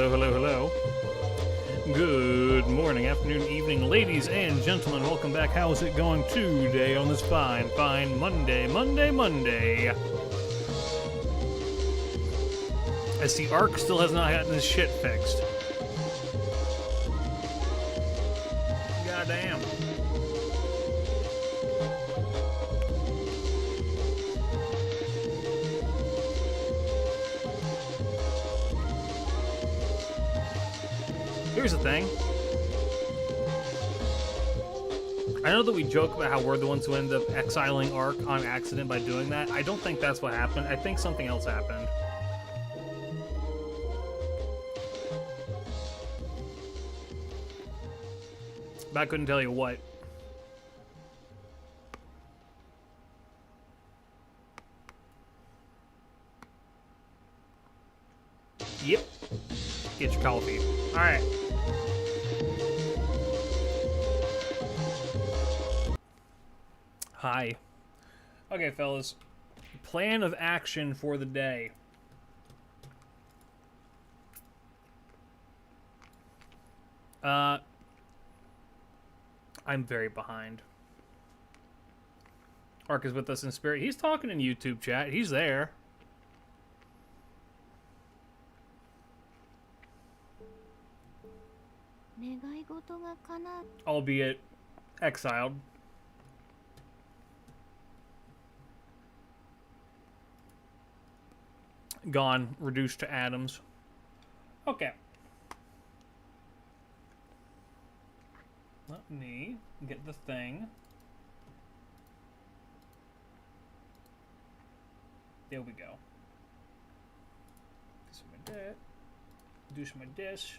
hello, hello, hello. Good morning, afternoon, evening, ladies and gentlemen. Welcome back. How's it going today on this fine Monday? As the Ark still has not gotten his shit fixed. Goddamn. Here's the thing. I know that we joke about how we're the ones who end up exiling Ark on accident by doing that. I don't think that's what happened. I think something else happened. But I couldn't tell you what. Yep. Get your coffee. Alright. Hi. Okay, fellas. Plan of action for the day. I'm very behind. Ark is with us in spirit. He's talking in YouTube chat. He's there. Albeit exiled. Gone, reduced to atoms. Okay. Let me get the thing. There we go. Do some of that. Do some of this.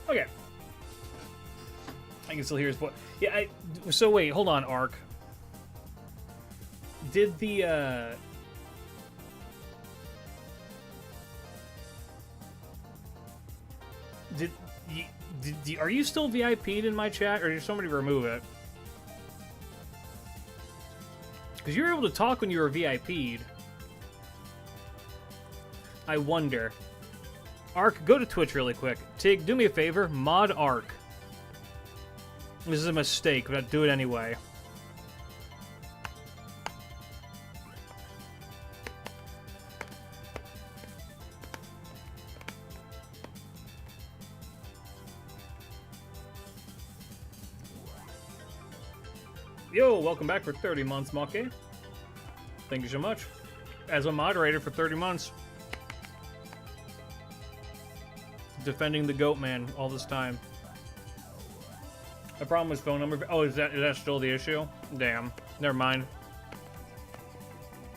Okay. I can still hear his voice. Yeah, so wait, hold on, Ark. Did the, are you still VIP'd in my chat, or did somebody remove it? Because you were able to talk when you were VIP'd. I wonder. Ark, go to Twitch really quick. Tig, do me a favor, mod Ark. This is a mistake, but I'll do it anyway. Yo, welcome back for 30 months, Maki. Thank you so much. As a moderator for 30 months. Defending the goat man all this time. The problem is phone number. Oh, is that still the issue? Damn. Never mind.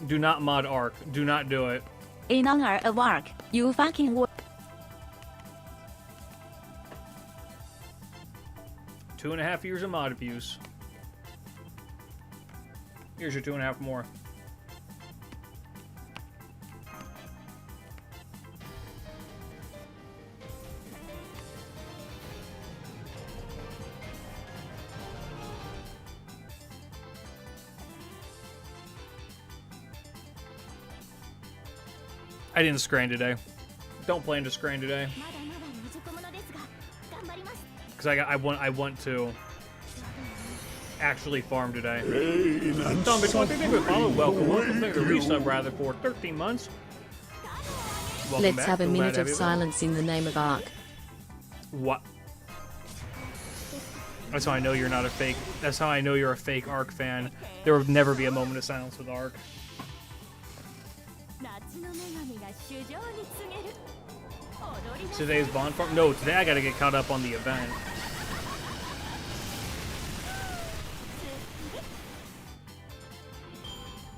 Do not mod Ark. Do not do it. In honor of Ark, you fucking would. 2.5 years of mod abuse. Here's your 2.5 more. I didn't scrain today. Don't plan to scrain today. Because I want to actually farm today. Tom, thank you for follow. Welcome to resub rather for 13 months. Welcome Let's back. have a minute of everyone. silence in the name of Ark. What? That's how I know you're not a fake. That's how I know you're a fake Ark fan. There will never be a moment of silence with Ark. Today's bond farm? No, today I gotta get caught up on the event.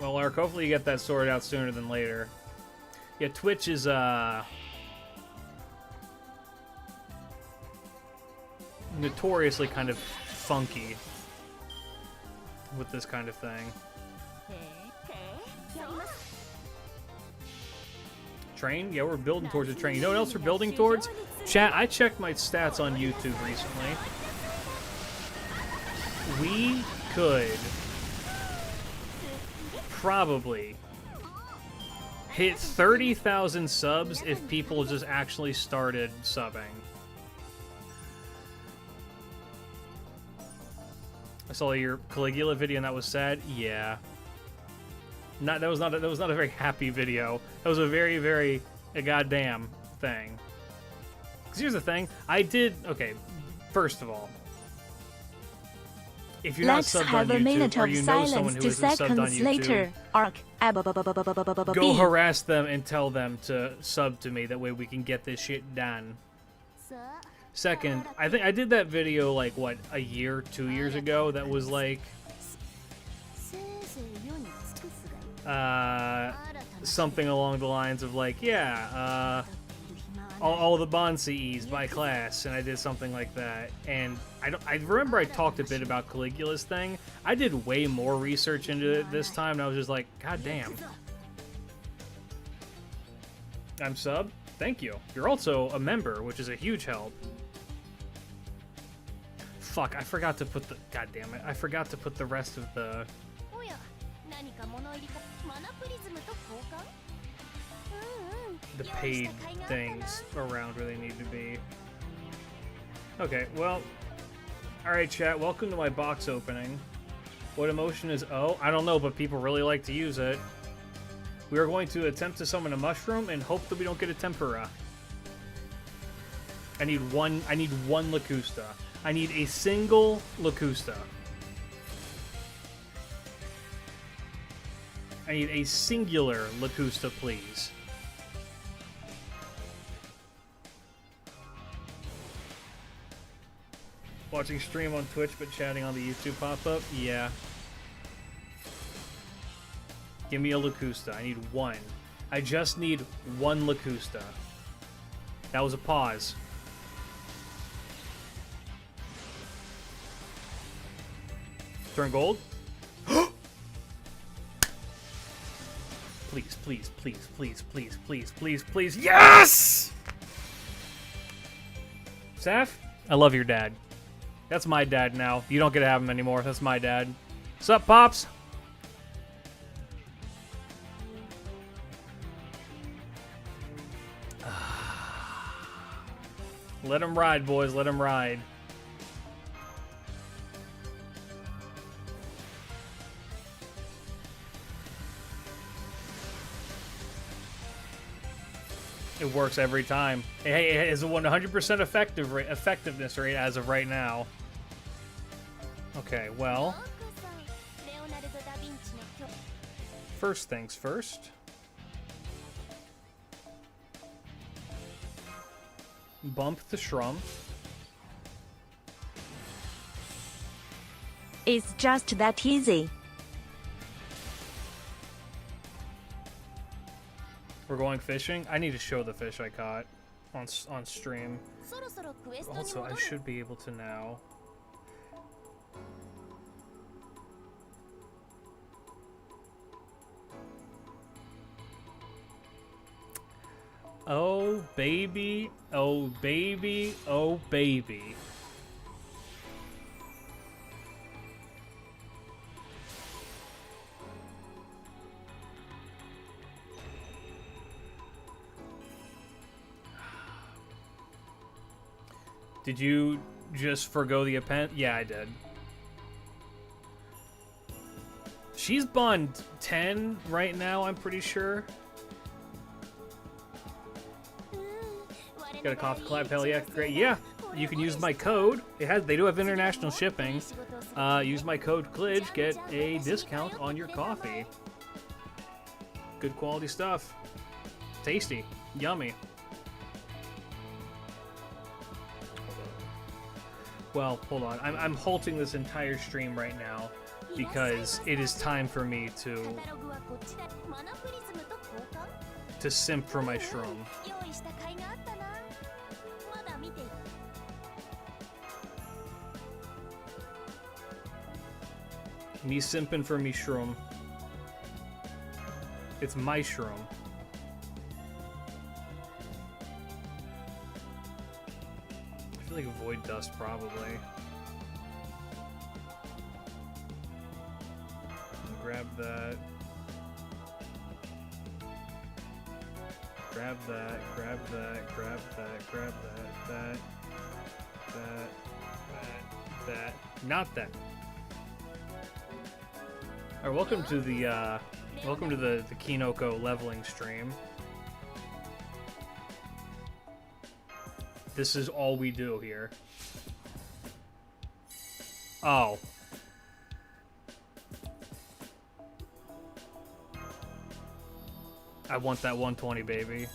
Well, Ark, hopefully you get that sorted out sooner than later. Yeah, Twitch is, notoriously kind of funky with this kind of thing. Train? Yeah, we're building towards a train. You know what else we're building towards? Chat, I checked my stats on YouTube recently. We could probably hit 30,000 subs if people just actually started subbing. I saw your Caligula video and that was sad. Yeah. That was not a very happy video. That was a very a goddamn thing. Because here's the thing, okay, first of all, if you're Let's not subbed have on a YouTube minute or of you know someone silence who 2 isn't subbed on seconds YouTube, later. Arc. go harass them and tell them to sub to me. That way we can get this shit done. Second, I think I did that video like, what, a year, 2 years ago that was like... something along the lines of like, yeah, all the Bonsies by class, and I did something like that. And I remember I talked a bit about Caligula's thing. I did way more research into it this time, and I was just like, god damn. I'm sub? Thank you. You're also a member, which is a huge help. Fuck, I forgot to put the... God damn it. I forgot to put the rest of the... the paid things around where they need to be. Okay, well... Alright, chat, welcome to my box opening. What emotion is O? I don't know, but people really like to use it. We are going to attempt to summon a mushroom and hope that we don't get a tempura. I need one Lacusta. I need a single Lacusta. I need a singular Lacusta, please. Watching stream on Twitch but chatting on the YouTube pop-up? Yeah. Give me a Lacusta. I need one. I just need one Lacusta. That was a pause. Turn gold? Please, please, please, please, please, please, please, please. Yes! Saf, I love your dad. That's my dad now. You don't get to have him anymore. That's my dad. Sup, Pops? Let him ride, boys. Let him ride. It works every time. Hey, it has a 100% effectiveness rate as of right now. Okay, well. First things first. Bump the shrum. It's just that easy. We're going fishing? I need to show the fish I caught on stream. Also, I should be able to now. Oh, baby. Oh, baby. Oh, baby. Did you just forgo the append? Yeah, I did. She's bond 10 right now, I'm pretty sure. Got a coffee collab, hell yeah, great. Yeah, you can use my code. They do have international shipping. Use my code klidge, get a discount on your coffee. Good quality stuff. Tasty, yummy. Well, hold on. I'm halting this entire stream right now because it is time for me to simp for my shroom. Me simping for me shroom. It's my shroom. void dust, probably. Grab that. Grab that, grab that, grab that, grab that, that. Not that. Alright, welcome to the Kinoko leveling stream. This is all we do here. Oh. I want that 120, baby.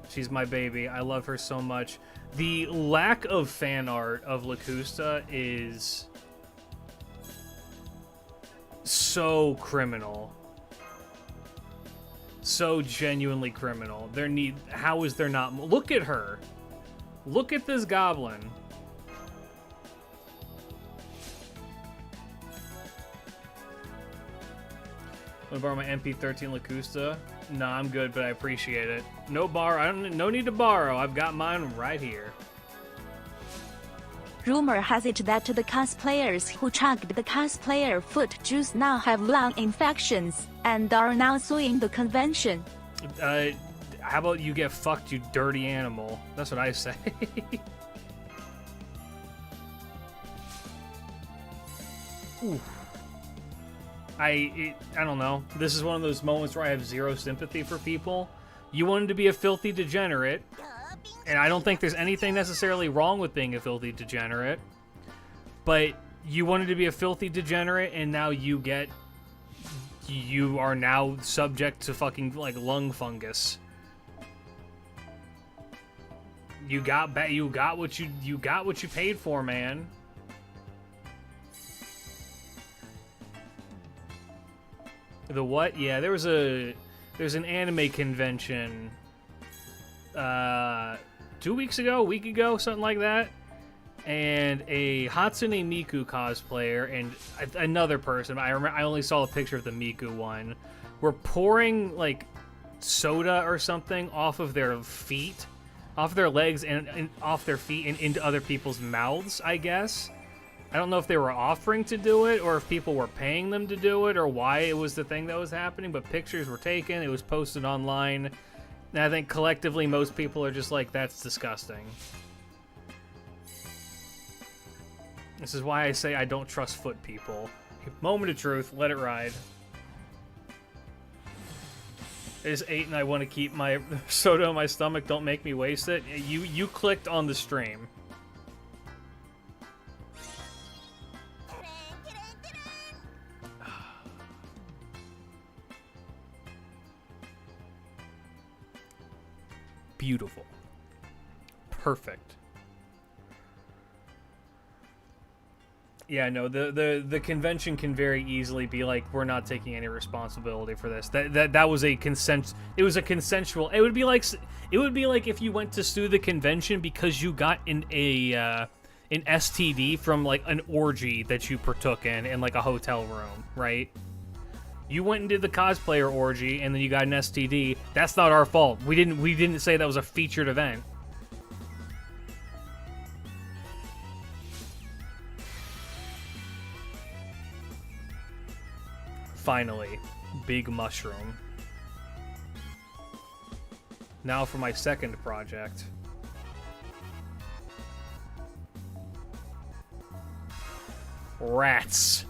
She's my baby. I love her so much. The lack of fan art of Lacusta is so criminal. So genuinely criminal. How is there not? Look at her. Look at this goblin. Want to borrow my MP13 Lacusta? No, I'm good, but I appreciate it. No need to borrow. I've got mine right here. Rumor has it that the cosplayers who chugged the cosplayer foot juice now have lung infections and are now suing the convention. How about you get fucked, you dirty animal? That's what I say. Ooh. I don't know. This is one of those moments where I have zero sympathy for people. You wanted to be a filthy degenerate, and I don't think there's anything necessarily wrong with being a filthy degenerate, but you wanted to be a filthy degenerate, and now you are now subject to fucking like lung fungus. You got what you paid for, man. The what? Yeah, there's an anime convention 2 weeks ago, a week ago, something like that. And a Hatsune Miku cosplayer and another person, I only saw a picture of the Miku one, were pouring like soda or something off of their feet, off their legs and off their feet and into other people's mouths, I guess. I don't know if they were offering to do it or if people were paying them to do it or why it was the thing that was happening, but pictures were taken, it was posted online, and I think collectively most people are just like, that's disgusting. This is why I say I don't trust foot people. Moment of truth, let it ride. I just ate and I want to keep my soda in my stomach, don't make me waste it. You clicked on the stream. Beautiful. Perfect. Yeah, no, the convention can very easily be like, we're not taking any responsibility for this. That was a consent. It was a consensual. It would be like if you went to sue the convention because you got an STD from like an orgy that you partook in like a hotel room, right? You went and did the cosplayer orgy, and then you got an STD. That's not our fault. We didn't say that was a featured event. Finally, big mushroom. Now for my second project. Rats.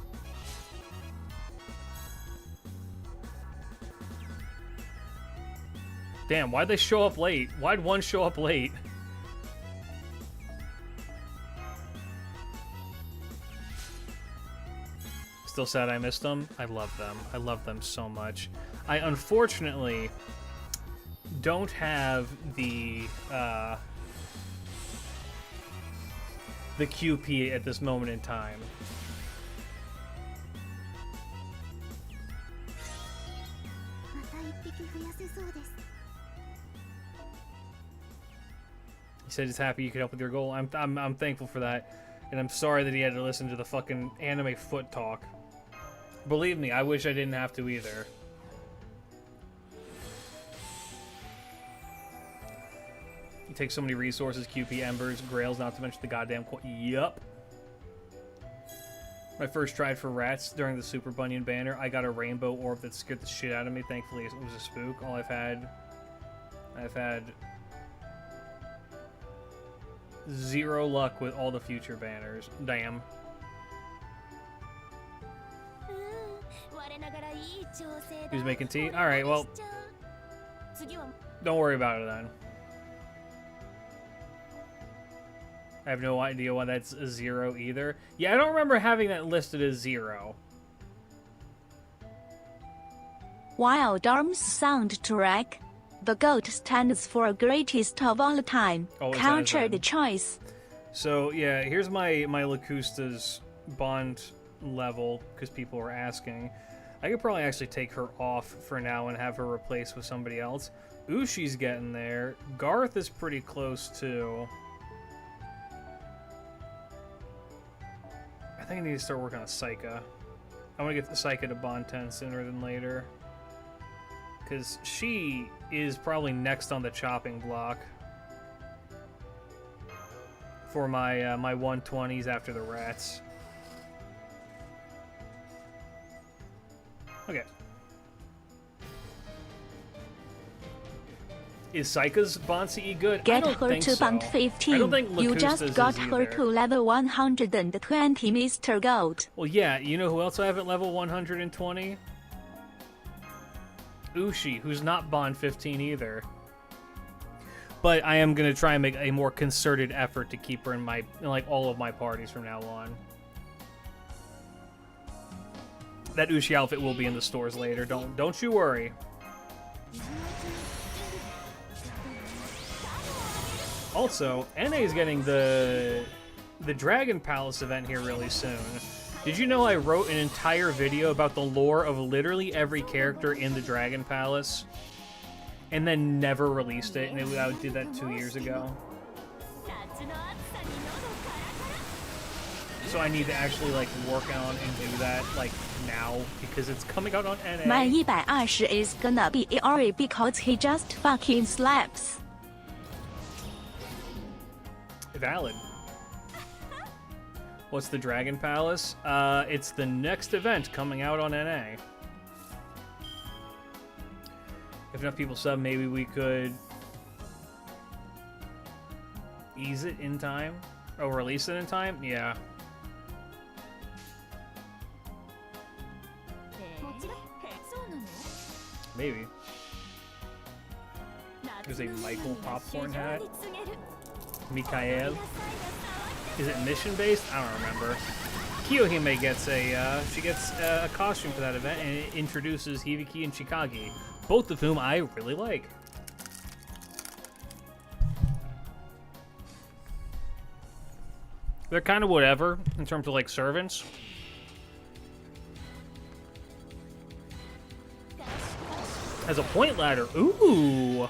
Damn, why'd they show up late? Why'd one show up late? Still sad I missed them. I love them. I love them so much. I unfortunately don't have the QP at this moment in time. He said he's happy you could help with your goal. I'm thankful for that, and I'm sorry that he had to listen to the fucking anime foot talk. Believe me, I wish I didn't have to either. takes so many resources, QP, embers, grails, not to mention the goddamn Yup. My first tried for rats during the Super Bunyan banner, I got a rainbow orb that scared the shit out of me. Thankfully, it was a spook. All I've had 0 luck with all the future banners. Damn. Who's making tea? Alright, well, don't worry about it then. I have no idea why that's a 0 either. Yeah, I don't remember having that listed as 0. Wild Arms soundtrack. The GOAT stands for greatest of all time. Counter the choice. So, yeah, here's my Lacusta's bond level, because people were asking. I could probably actually take her off for now and have her replaced with somebody else. Ushi's getting there. Garth is pretty close, too. I think I need to start working on Psycha. I want to get the Psycha to bond 10 sooner than later. Because she is probably next on the chopping block for my my 120s after the rats. Okay. Is Psycha's bond CE good? Get I don't her think to so. bond 15. I don't think You just Lacusta's got is her either. to level 120, Mr. Goat. Well, yeah, you know who else I have at level 120? Ushi, who's not bond 15 either. But I am going to try and make a more concerted effort to keep her in my like all of my parties from now on. That Ushi outfit will be in the stores later. Don't you worry. Also, NA is getting the Dragon Palace event here really soon. Did you know I wrote an entire video about the lore of literally every character in the Dragon Palace? And then never released it, and I did that 2 years ago. So I need to actually like work on and do that like now because it's coming out on NA. My 120 is gonna be Ori because he just fucking slaps. Valid. What's the Dragon Palace? It's the next event coming out on NA. If enough people sub, maybe we could ease it in time? Oh, release it in time? Yeah. Maybe. There's a Michael popcorn hat. Mikael. Is it mission-based? I don't remember. Kiyohime gets a costume for that event, and it introduces Hibiki and Chikagi, both of whom I really like. They're kind of whatever in terms of like servants. As a point ladder, ooh.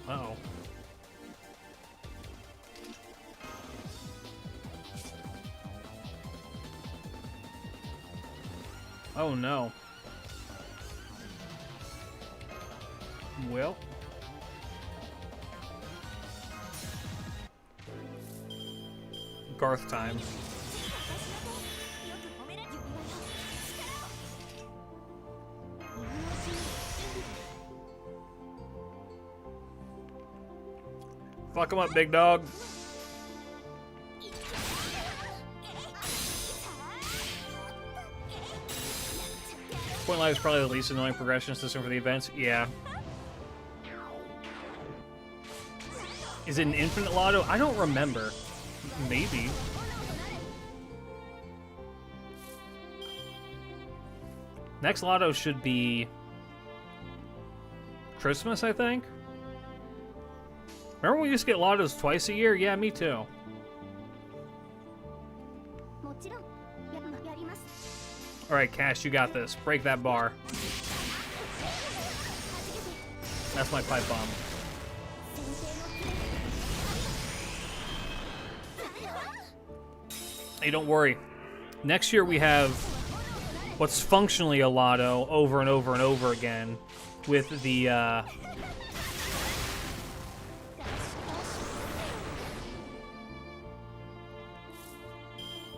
Uh-oh. Oh no. Well. Garth time. Fuck him up, big dog. Point Live is probably the least annoying progression system for the events. Yeah. Is it an infinite lotto? I don't remember. Maybe. Next lotto should be Christmas, I think. Remember we used to get lottos twice a year? Yeah, me too. Alright, Cash, you got this. Break that bar. That's my pipe bomb. Hey, don't worry. Next year we have what's functionally a lotto over and over and over again. with the,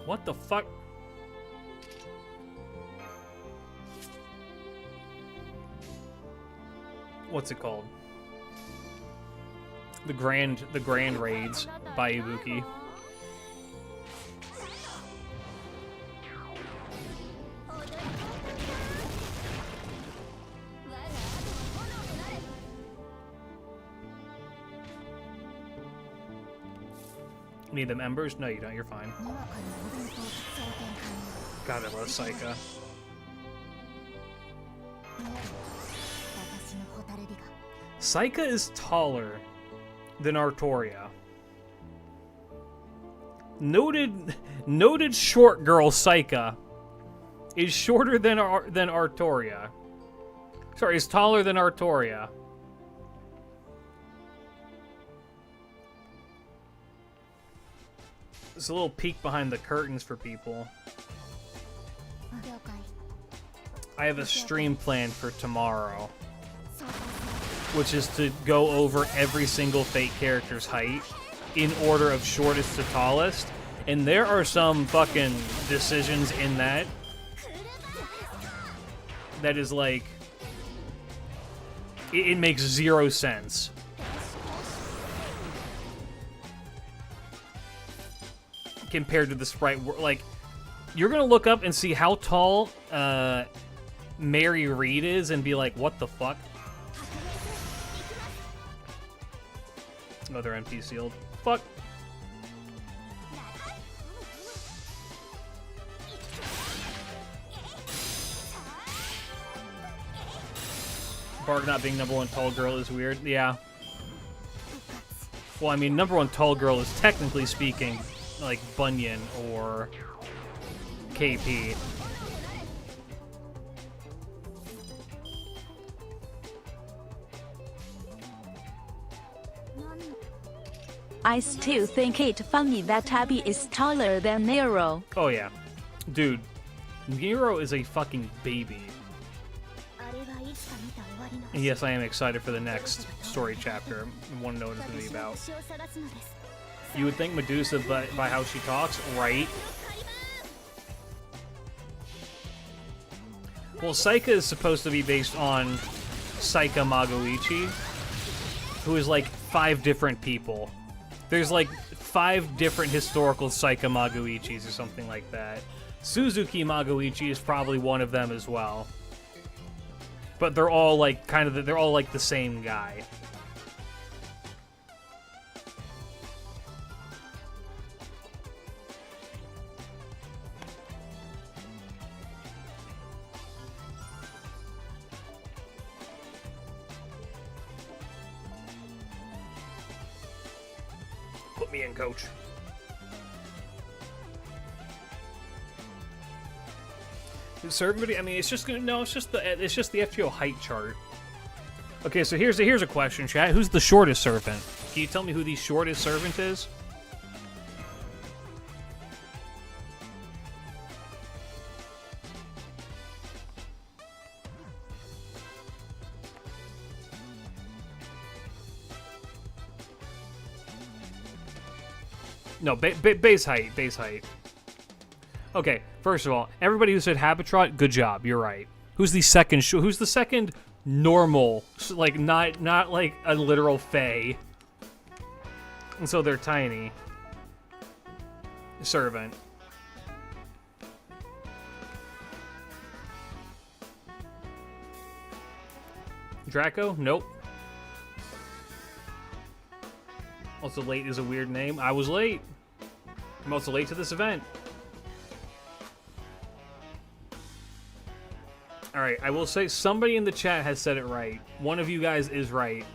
What the fuck? What's it called? The Grand Raids by Ibuki. Need them embers? No, you don't. You're fine. God, I love Saika. Saika is taller than Artoria. Noted short girl Saika is shorter than Artoria. Sorry, is taller than Artoria. It's a little peek behind the curtains for people. I have a stream planned for tomorrow, which is to go over every single Fate character's height in order of shortest to tallest. And there are some fucking decisions in that is like, it makes zero sense. Compared to the sprite, like, you're gonna look up and see how tall Mary Reed is and be like, what the fuck? Another MP sealed. Fuck. Barg not being #1 tall girl is weird. Yeah. Well, I mean, #1 tall girl is technically speaking like Bunyan or KP. I still think it funny that Tabby is taller than Nero. Oh yeah. Dude, Nero is a fucking baby. And yes, I am excited for the next story chapter. I want to know what it's going to be about. You would think Medusa by how she talks, right? Well, Saika is supposed to be based on Saika Magoichi, who is like 5 different people. There's like 5 different historical Saika Magoichis or something like that. Suzuki Magoichi is probably one of them as well. But they're all like they're all like the same guy. Put me in, coach. Servant, I mean, it's just gonna it's just the FGO height chart. Okay, so here's a question, chat. Who's the shortest servant? Can you tell me who the shortest servant is? No, base height. Okay, first of all, everybody who said Habitrot, good job. You're right. Who's the second normal, like not like a literal fae? And so they're tiny. Servant. Draco? Nope. Also late is a weird name. I was late. I'm also late to this event. Alright, I will say somebody in the chat has said it right. One of you guys is right.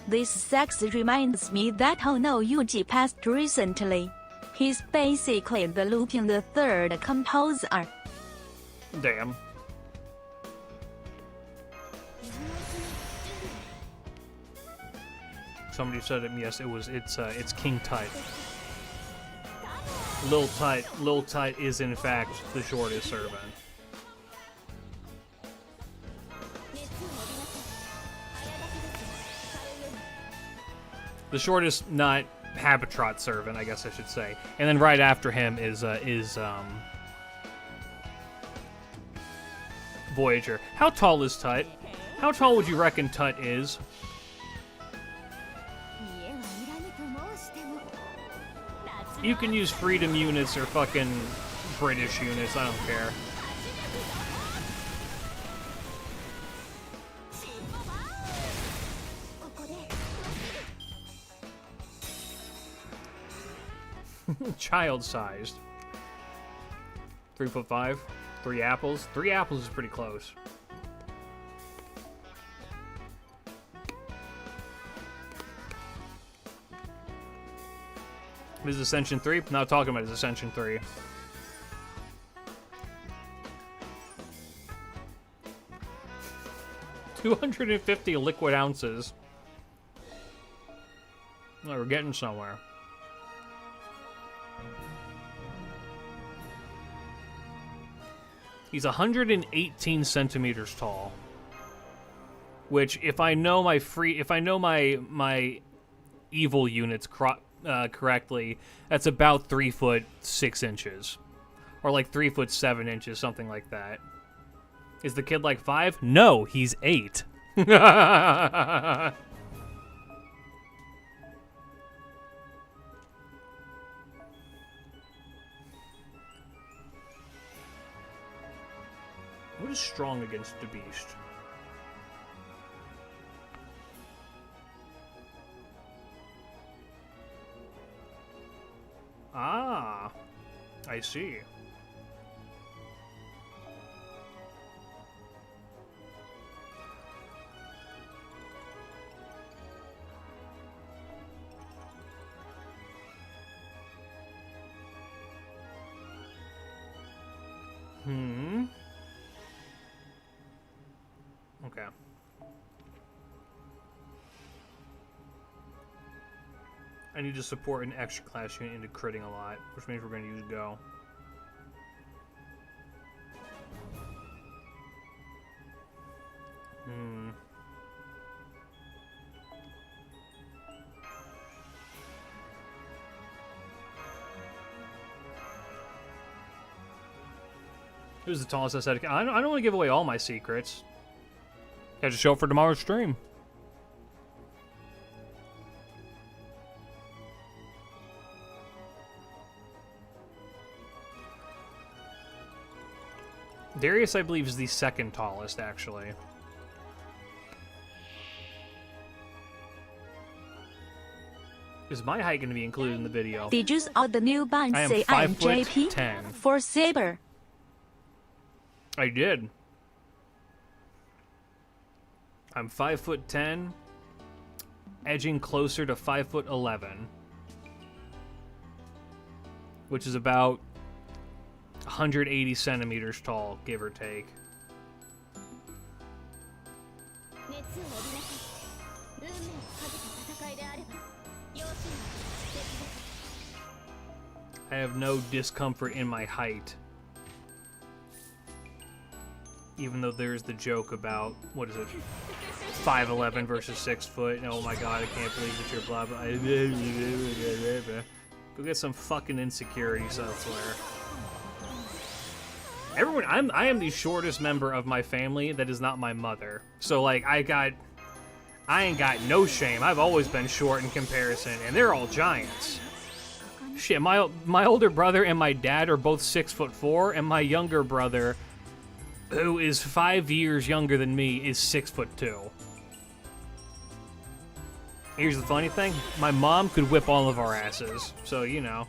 This sex reminds me that Hono Yuji passed recently. He's basically the Lupin the Third composer. Damn. Somebody said it. Yes, it's King Tut. Lil Tut is in fact the shortest servant. The shortest, not Habitrot servant, I guess I should say. And then right after him is Voyager. How tall is Tut? How tall would you reckon Tut is? You can use Freedom units or fucking British units, I don't care. Child-sized. 3'5", 3 apples. 3 apples is pretty close. This is Ascension 3? I'm not talking about his Ascension 3. $250 liquid ounces. Well, we're getting somewhere. He's 118 centimeters tall. Which, if I know my my evil units correctly, that's about 3 foot 6 inches, or like 3 foot 7 inches, something like that. Is the kid like 5? No, he's 8. What is strong against the beast? Ah, I see. Okay. I need to support an extra class unit into critting a lot, which means we're going to use Go. Who's the tallest aesthetic? I don't want to give away all my secrets. Catch a show for tomorrow's stream. Darius, I believe, is the second tallest, actually. Is my height going to be included in the video? Did you all the new bands say I'm JP? 5'10". For Saber. I did. I'm 5'10", edging closer to 5'11", which is about 180 centimeters tall, give or take. I have no discomfort in my height. Even though there's the joke about, what is it, 5'11" versus 6 foot. Oh my god, I can't believe that you're blah blah. Go get some fucking insecurities elsewhere. Everyone, I am the shortest member of my family that is not my mother. So like, I ain't got no shame. I've always been short in comparison, and they're all giants. Shit, my older brother and my dad are both 6'4", and my younger brother, who is 5 years younger than me, is 6'2". Here's the funny thing: my mom could whip all of our asses, so you know.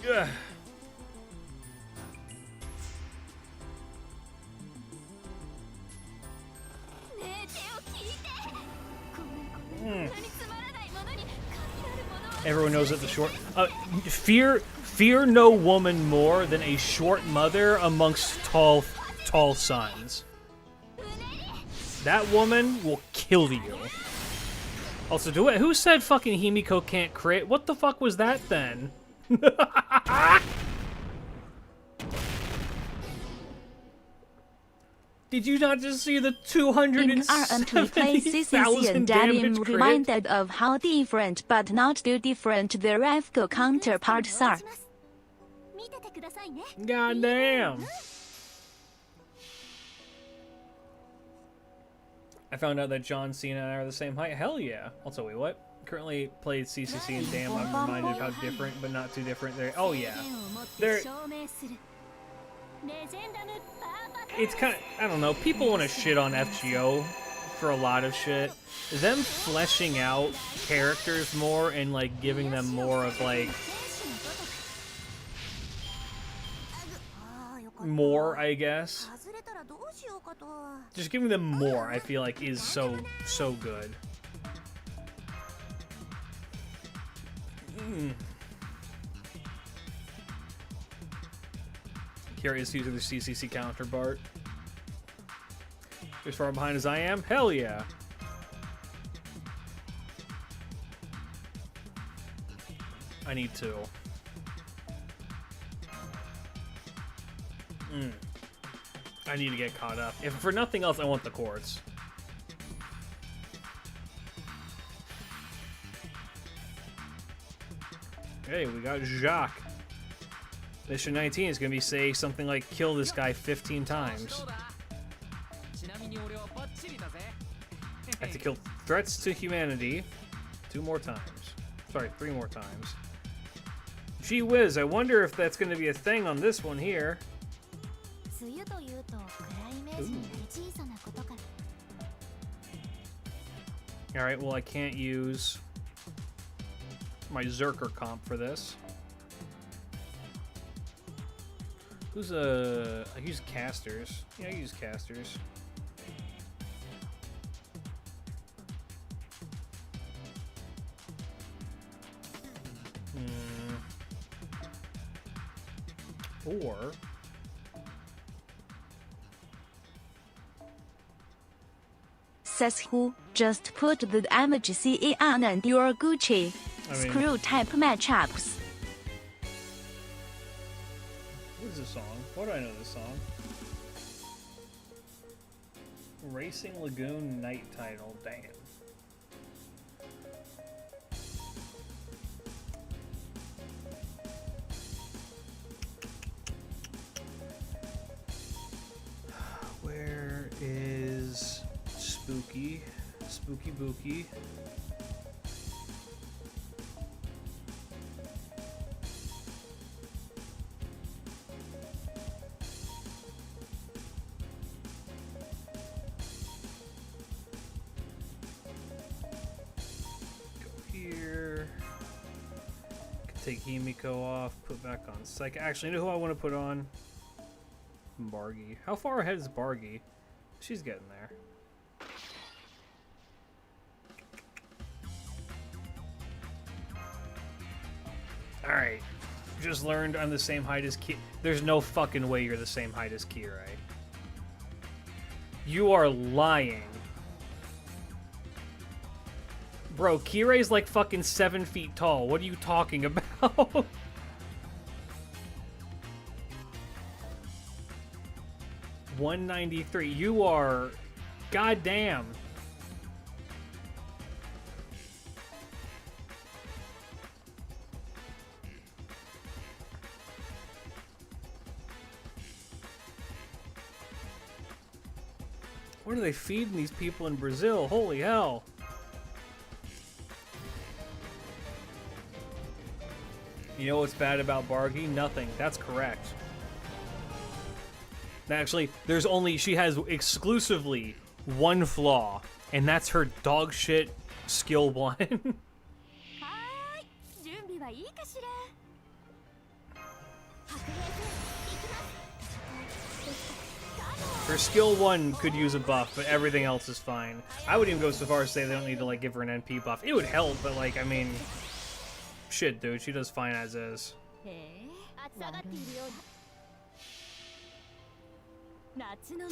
Ugh. Everyone knows that the short... fear no woman more than a short mother amongst tall tall sons. That woman will kill you. Also, who said fucking Himiko can't crit? What the fuck was that then? Did you not just see the 270,000 damage crit? Reminded of how different but not too different their FGO counterparts are. God damn. I found out that John Cena and I are the same height. Hell yeah. Also, wait, what? Currently played CCC and damn, I'm reminded of how different, but not too different they're. Oh yeah. They're... It's kind of, I don't know, people want to shit on FGO for a lot of shit. Them fleshing out characters more and, like, giving them more of, like... more, I guess. Just giving them more, I feel like, is so good. Curious to use the CCC counterpart. As far behind as I am? Hell yeah. I need to. I need to get caught up. If for nothing else, I want the quartz. Hey, we got Jacques. Mission 19 is going to be say something like kill this guy 15 times. I have to kill threats to humanity 2 more times. Sorry, 3 more times. Gee whiz, I wonder if that's going to be a thing on this one here. Alright, well I can't use my Zerker comp for this. Who's I use casters. Yeah, I use casters. Or Says who? Just put the MGCE on and you're Gucci. Screw type matchups. What is this song? Why do I know this song? Racing Lagoon Night title. Damn. Where is Spooky? Spooky Bookie. Take Himiko off, put back on Psych. Actually, you know who I want to put on? Bargy. How far ahead is Bargy? She's getting there. Alright. Just learned I'm the same height as Ki. There's no fucking way you're the same height as Kirai. You are lying. Bro, Kirai's like fucking 7 feet tall. What are you talking about? $193. You are... goddamn. What are they feeding these people in Brazil? Holy hell. You know what's bad about Bargy? Nothing. That's correct. Actually, there's only... she has exclusively one flaw, and that's her dog shit skill 1. Her skill 1 could use a buff, but everything else is fine. I would even go so far as to say they don't need to, like, give her an NP buff. It would help, but, like, I mean... shit, dude, she does fine as is.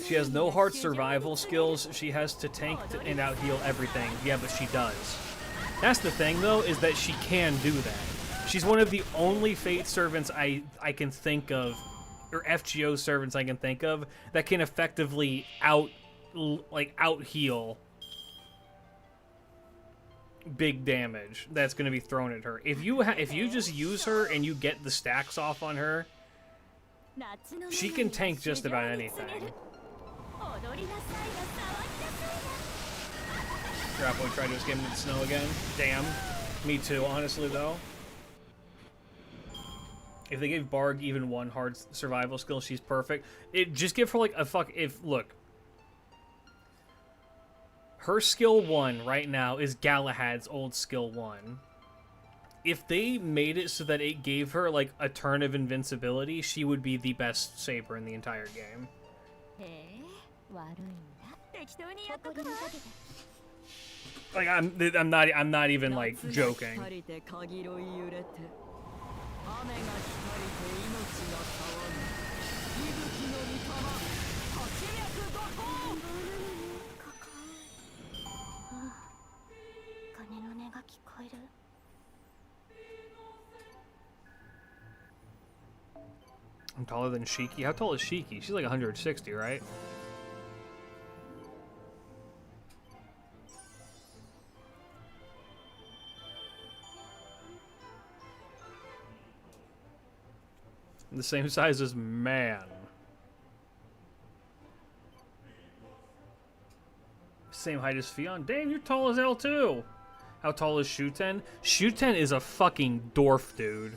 She has no hard survival skills. She has to tank and out heal everything. Yeah, but she does. That's the thing, though, is that she can do that. She's one of the only Fate servants I can think of, or FGO servants I can think of, that can effectively out heal big damage that's going to be thrown at her. If you just use her and you get the stacks off on her, she can tank just about anything. Draco tried to escape into the snow again. Damn. Me too, honestly, though. If they gave Barg even one hard survival skill, she's perfect. Just give her like a look. Her skill 1 right now is Galahad's old skill 1. If they made it so that it gave her like a turn of invincibility, she would be the best saber in the entire game. Like I'm not even like joking. I'm taller than Shiki. How tall is Shiki? She's like 160, right? The same size as Man. Same height as Fion. Dang, you're tall as hell too. How tall is Shuten? Shuten is a fucking dwarf, dude.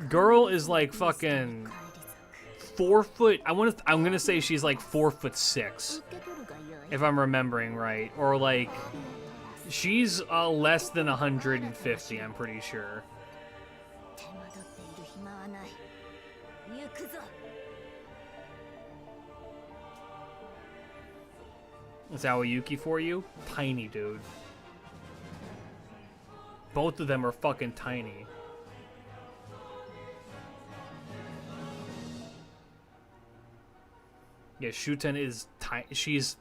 Girl is like fucking 4 foot. I'm gonna say she's like 4'6", if I'm remembering right, or like she's less than 150. I'm pretty sure. Is Aoyuki for you? Tiny, dude. Both of them are fucking tiny. Yeah, Shuten is tiny. She's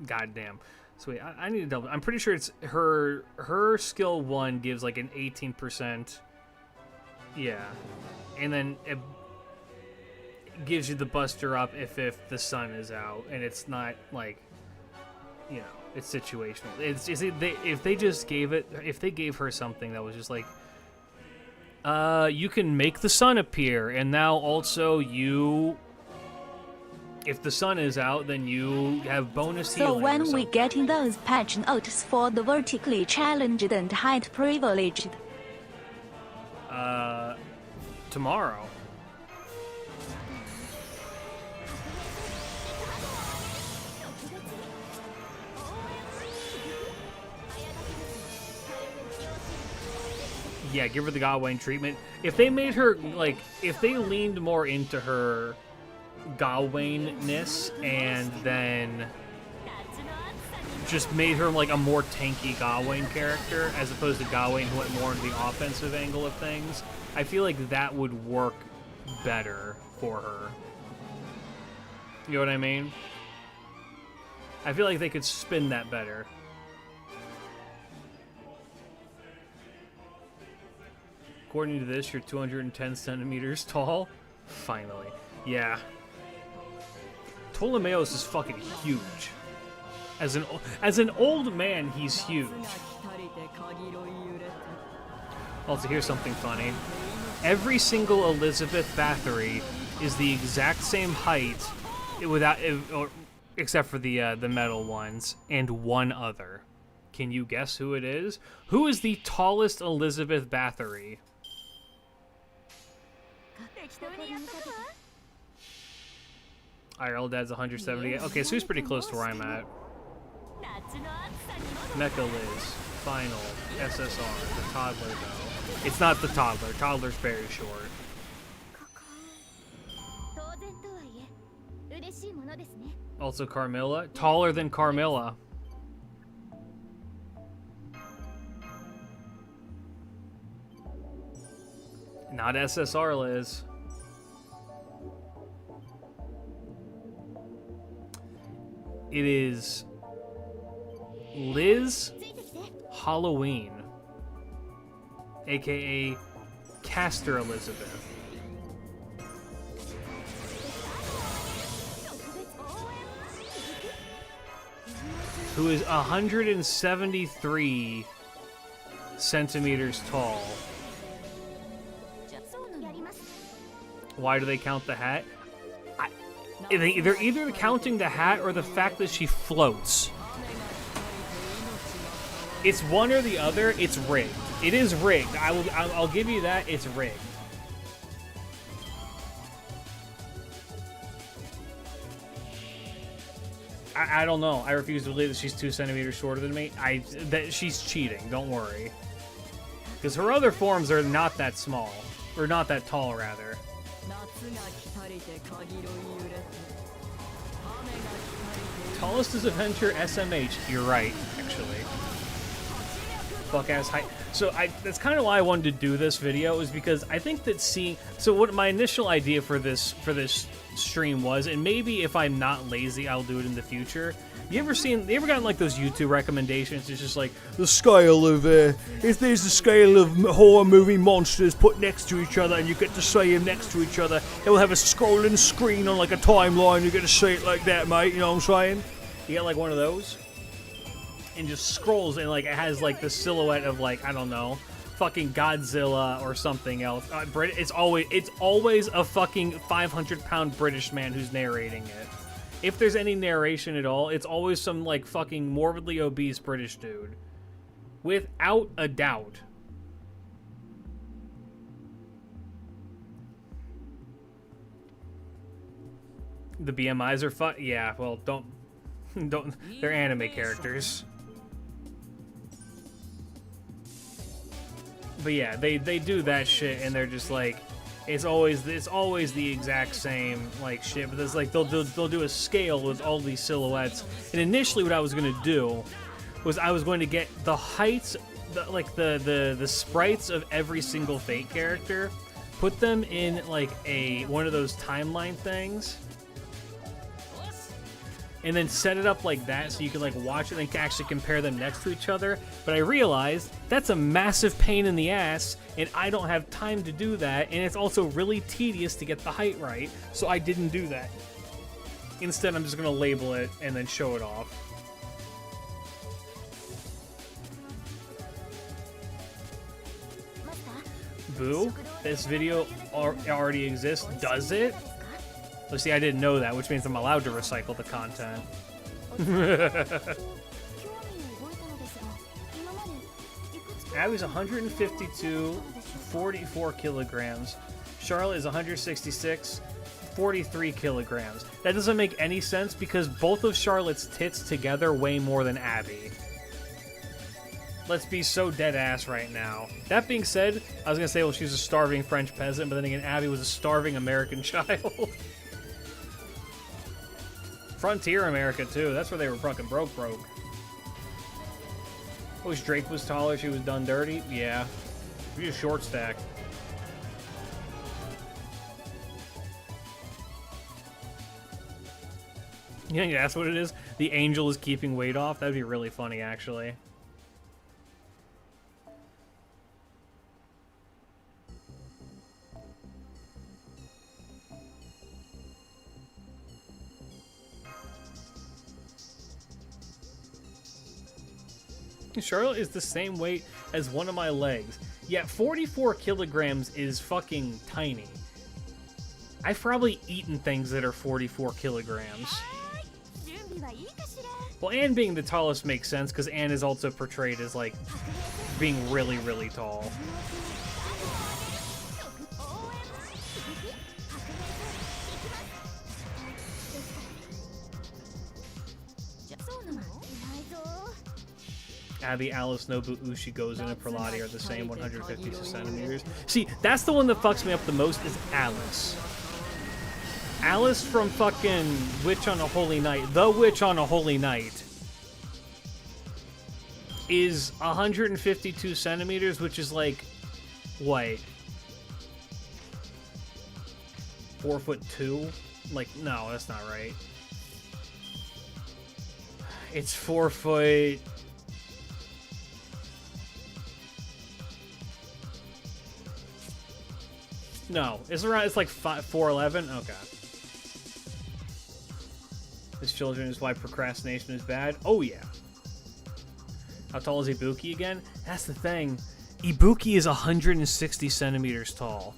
goddamn. So wait, I need to double. I'm pretty sure it's her skill 1 gives like an 18%. Yeah, and then it gives you the buster up if the sun is out, and it's not like, you know, it's situational. If they just gave it, if they gave her something that was just like, you can make the sun appear, and now also you, if the sun is out, then you have bonus healing. So when we getting those patch notes for the vertically challenged and height privileged? Tomorrow. Yeah, give her the Gawain treatment. If they made her, like, if they leaned more into her Gawain-ness and then just made her like a more tanky Gawain character as opposed to Gawain who went more into the offensive angle of things, I feel like that would work better for her. You know what I mean? I feel like they could spin that better. According to this, you're 210 centimeters tall. Finally. Yeah. Ptolemaeus is fucking huge. As an old man, he's huge. Also, here's something funny. Every single Elizabeth Bathory is the exact same height, except for the metal ones, and one other. Can you guess who it is? Who is the tallest Elizabeth Bathory? IRL Dad's 178. Okay, so he's pretty close to where I'm at. Mecha Liz, Final, SSR, the toddler though. It's not the toddler. Toddler's very short. Also Carmilla, taller than Carmilla. Not SSR Liz. It is Liz Halloween, aka Caster Elizabeth. Who is 173 centimeters tall. Why do they count the hat? They're either counting the hat or the fact that she floats. It's one or the other. It's rigged. It is rigged. I'll give you that. It's rigged. I don't know. I refuse to believe that she's 2 centimeters shorter than me. That she's cheating. Don't worry. Because her other forms are not that small. Or not that tall, rather. Tallest is Avenger SMH. You're right, actually. Fuck-ass height. So that's kind of why I wanted to do this video, is because I think that so what my initial idea for this stream was, and maybe if I'm not lazy, I'll do it in the future. You ever gotten like those YouTube recommendations? It's just like the scale of if there's a scale of horror movie monsters put next to each other, and you get to see them next to each other, it will have a scrolling screen on like a timeline. You get to see it like that, mate. You know what I'm saying? You get like one of those, and just scrolls, and like it has like the silhouette of like, I don't know, fucking Godzilla or something else. It's always a fucking 500-pound British man who's narrating it. If there's any narration at all, it's always some like fucking morbidly obese British dude, without a doubt. The BMIs are fun. Yeah, well, don't. They're anime characters. But yeah, they do that shit, and they're just like, it's always the exact same like shit. But there's like they'll do a scale with all these silhouettes. And initially, what I was gonna do was I was going to get the heights, the sprites of every single Fate character, put them in like one of those timeline things, and then set it up like that so you can like watch it and actually compare them next to each other. But I realized that's a massive pain in the ass, and I don't have time to do that, and it's also really tedious to get the height right, so I didn't do that. Instead, I'm just going to label it and then show it off. Boo, this video already exists. Does it? Well, see, I didn't know that, which means I'm allowed to recycle the content. Abby's 152, 44 kilograms. Charlotte is 166, 43 kilograms. That doesn't make any sense because both of Charlotte's tits together weigh more than Abby. Let's be so dead ass right now. That being said, I was gonna say, well, she's a starving French peasant, but then again, Abby was a starving American child. Frontier America, too. That's where they were fucking broke. I wish Drake was taller, she was done dirty. Yeah. She's a short stack. You think that's what it is? The angel is keeping weight off? That'd be really funny, actually. Charlotte is the same weight as one of my legs. Yeah, 44 kilograms is fucking tiny. I've probably eaten things that are 44 kilograms. Well, Anne being the tallest makes sense, because Anne is also portrayed as, like, being really, really tall. Abby, Alice, Nobu, Ushi, Gozen, and Praladi are the same, 152 centimeters. See, that's the one that fucks me up the most, is Alice. Alice from fucking Witch on a Holy Night, The Witch on a Holy Night, is 152 centimeters, which is like, what? 4'2"? Like, no, that's not right. It's 4 foot. No, it's around. It's like 4'11". Okay. This children is why procrastination is bad. Oh yeah. How tall is Ibuki again? That's the thing. Ibuki is 160 centimeters tall.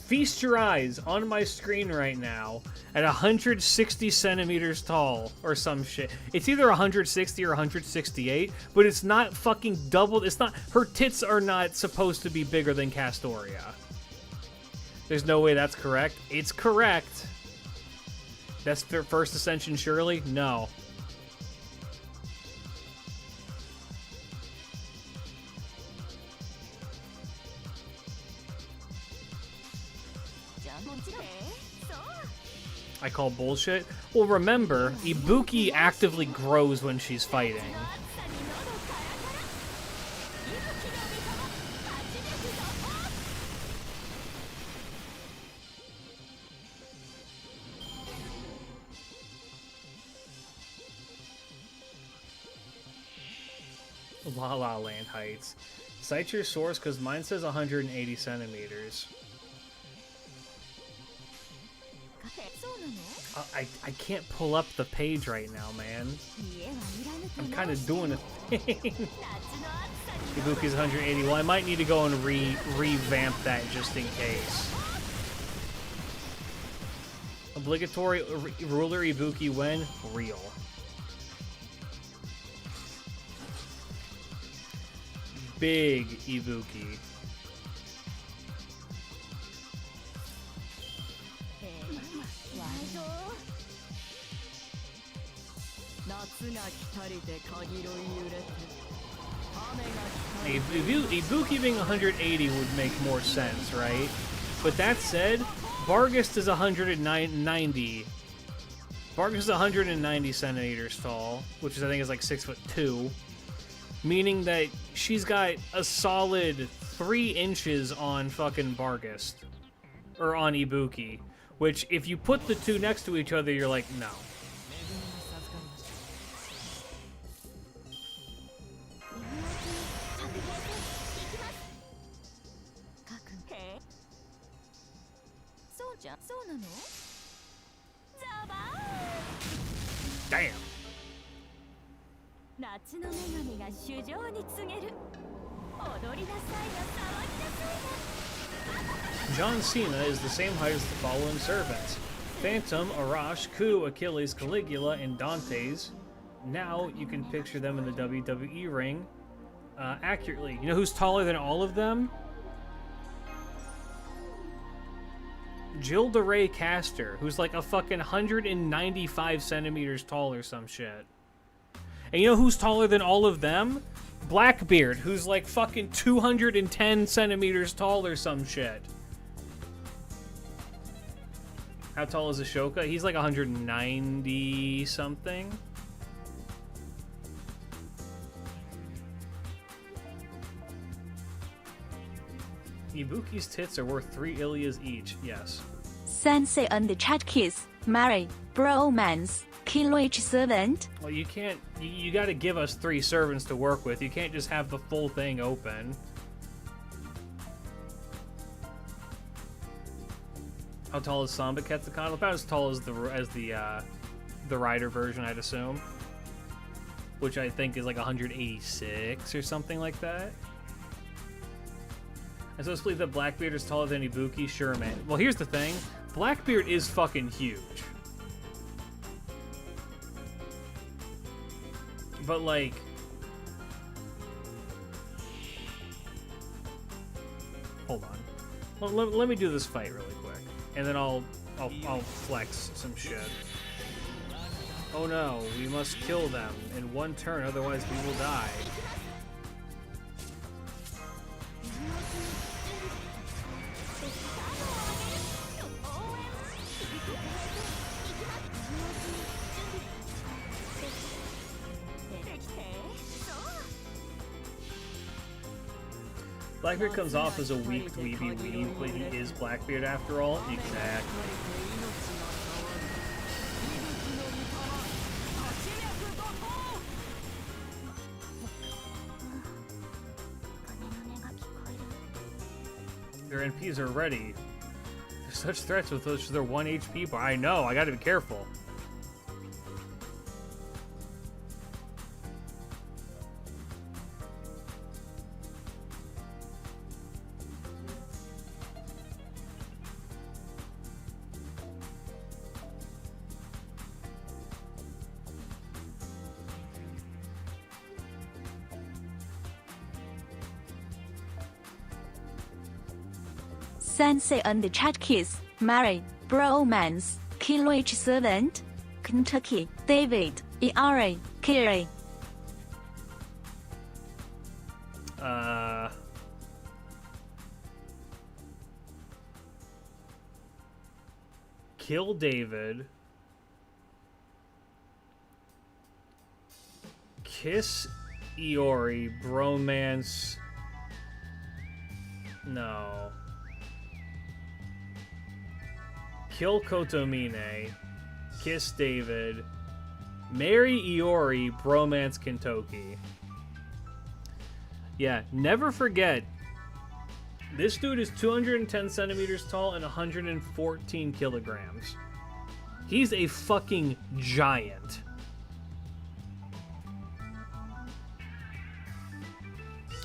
Feast your eyes on my screen right now at 160 centimeters tall or some shit. It's either 160 or 168, but it's not fucking doubled. It's not. Her tits are not supposed to be bigger than Castoria. There's no way that's correct. It's correct. That's their first ascension, surely? No. I call bullshit. Well, remember, Ibuki actively grows when she's fighting. La La Land heights. Cite your source, because mine says 180 centimeters. I can't pull up the page right now, man. I'm kind of doing a thing. Ibuki's 180. Well, I might need to go and revamp that just in case. Obligatory ruler Ibuki when? Real. Big Ibuki. Ibuki being 180 would make more sense, right? But that said, Barghest is 190. Barghest is 190 centimeters tall, which is I think is like 6'2", meaning that she's got a solid 3 inches on fucking Barghest, or on Ibuki. Which, if you put the two next to each other, you're like, no. Damn. John Cena is the same height as the following servants: Phantom, Arash, Ku, Achilles, Caligula, and Dantes. Now you can picture them in the WWE ring accurately. You know who's taller than all of them? Jill DeRay Caster, who's like a fucking 195 centimeters tall or some shit. And you know who's taller than all of them? Blackbeard, who's like fucking 210 centimeters tall or some shit. How tall is Ashoka? He's like 190 something. Ibuki's tits are worth 3 Ilias each, yes. Sensei and the chat kiss, Mary, bromance, klidge servant. Well, you can't, you gotta give us 3 servants to work with. You can't just have the full thing open. How tall is Samba Quetzalcoatl? About as tall as the rider version, I'd assume. Which I think is like 186 or something like that. I suppose believe that Blackbeard is taller than Ibuki? Sure, man. Well, here's the thing. Blackbeard is fucking huge. But, like... Hold on. Let me do this fight really quick. And then I'll flex some shit. Oh no, we must kill them in one turn, otherwise we will die. Blackbeard comes off as a weak dweeby weeb, but he is Blackbeard after all. Exactly. Their NPs are ready. They're such threats with their 1 HP bar. I know, I gotta be careful. Sensei and the Chat Kiss, Mary, Bromance, Klidge Servant, Kentucky, David, ERA, Kiri. Kill David. Kiss Iori, Bromance. No. Kill Kotomine, Kiss David, marry Iori, Bromance Kentucky. Yeah, never forget, this dude is 210 centimeters tall and 114 kilograms. He's a fucking giant.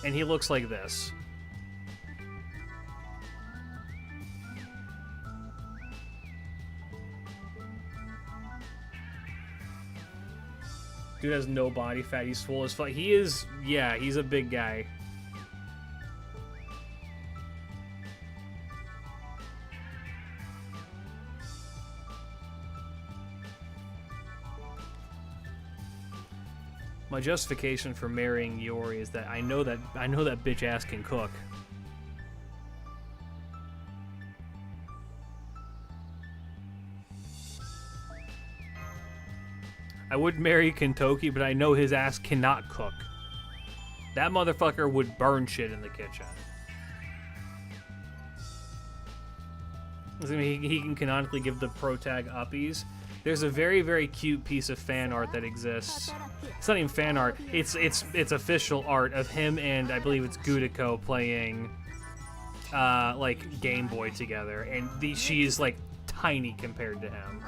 And he looks like this. Dude has no body fat. He's full as fuck. He is, yeah, he's a big guy. My justification for marrying Iori is that I know that bitch ass can cook. I would marry Kentucky, but I know his ass cannot cook. That motherfucker would burn shit in the kitchen. I mean, he can canonically give the pro tag uppies. There's a very, very cute piece of fan art that exists. It's not even fan art. It's official art of him and I believe it's Gudiko playing like Game Boy together, and she is like tiny compared to him.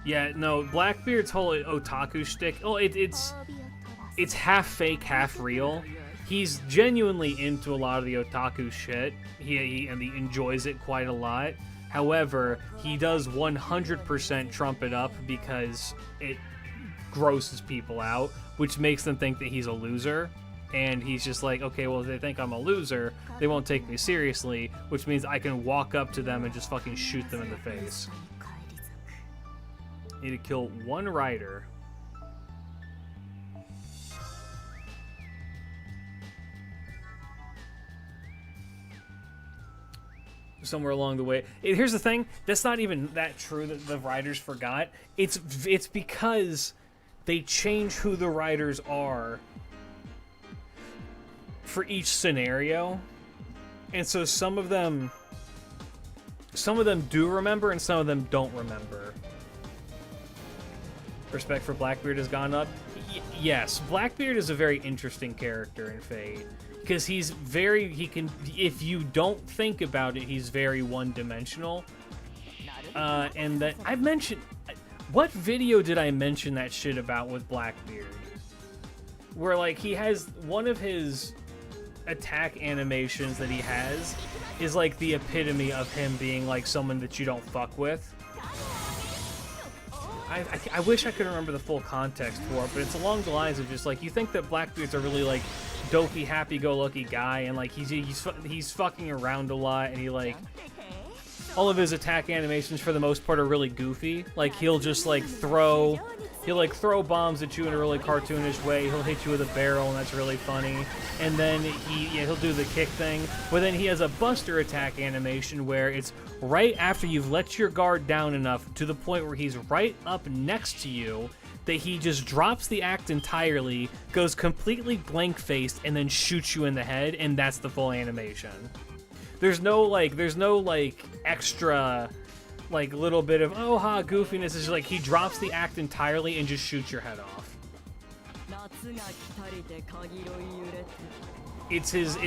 Yeah, no, Blackbeard's whole otaku shtick. Oh, it's half fake, half real. He's genuinely into a lot of the otaku shit. He enjoys it quite a lot. However, he does 100% trump it up because it grosses people out, which makes them think that he's a loser. And he's just like, okay, well, if they think I'm a loser, they won't take me seriously, which means I can walk up to them and just fucking shoot them in the face. Need to kill one rider. Somewhere along the way. Here's the thing, that's not even that true that the riders forgot. It's because they change who the riders are for each scenario. And so some of them do remember and some of them don't remember. Respect for Blackbeard has gone up. Yes, Blackbeard is a very interesting character in Fate. Because if you don't think about it, he's very one-dimensional. And that, I've mentioned, what video did I mention that shit about with Blackbeard? Where, like, he has, one of his attack animations that he has is, like, the epitome of him being, like, someone that you don't fuck with. I wish I could remember the full context for it, but it's along the lines of just, like, you think that Blackbeard's a really, like, dopey, happy-go-lucky guy, and like he's fucking around a lot, and he like all of his attack animations for the most part are really goofy. Like he'll just like throw bombs at you in a really cartoonish way. He'll hit you with a barrel, and that's really funny. And then he'll do the kick thing. But then he has a Buster attack animation where it's right after you've let your guard down enough to the point where he's right up next to you, that he just drops the act entirely, goes completely blank-faced, and then shoots you in the head, and that's the full animation. There's no extra, like, little bit of, oh ha, goofiness. It's just like, he drops the act entirely and just shoots your head off. It's his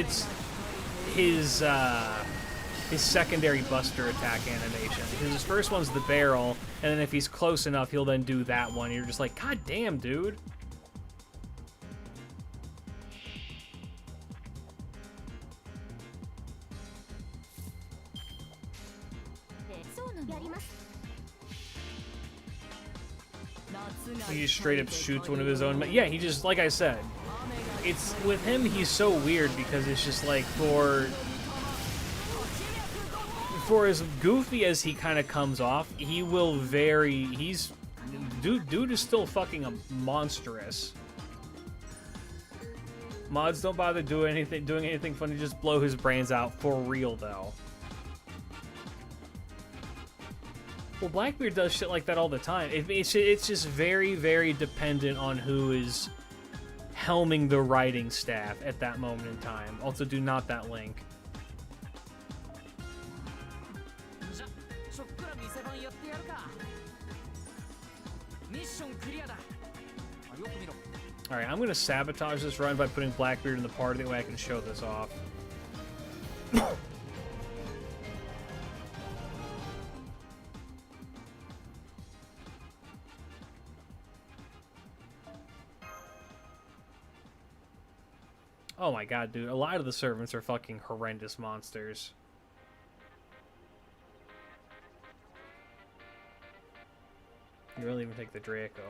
secondary buster attack animation. Because his first one's the barrel, and then if he's close enough, he'll then do that one. You're just like, God damn, dude. He just straight up shoots one of his own. Yeah, he just, like I said, it's with him. He's so weird because it's just like for as goofy as he kind of comes off, he will vary. Dude is still fucking monstrous. Mods don't bother doing anything funny. Just blow his brains out for real though. Well, Blackbeard does shit like that all the time. It's just very, very dependent on who is helming the writing staff at that moment in time. Also, do not that link. Alright, I'm going to sabotage this run by putting Blackbeard in the party. That way I can show this off. Oh my god, dude. A lot of the servants are fucking horrendous monsters. You really even take the Draco.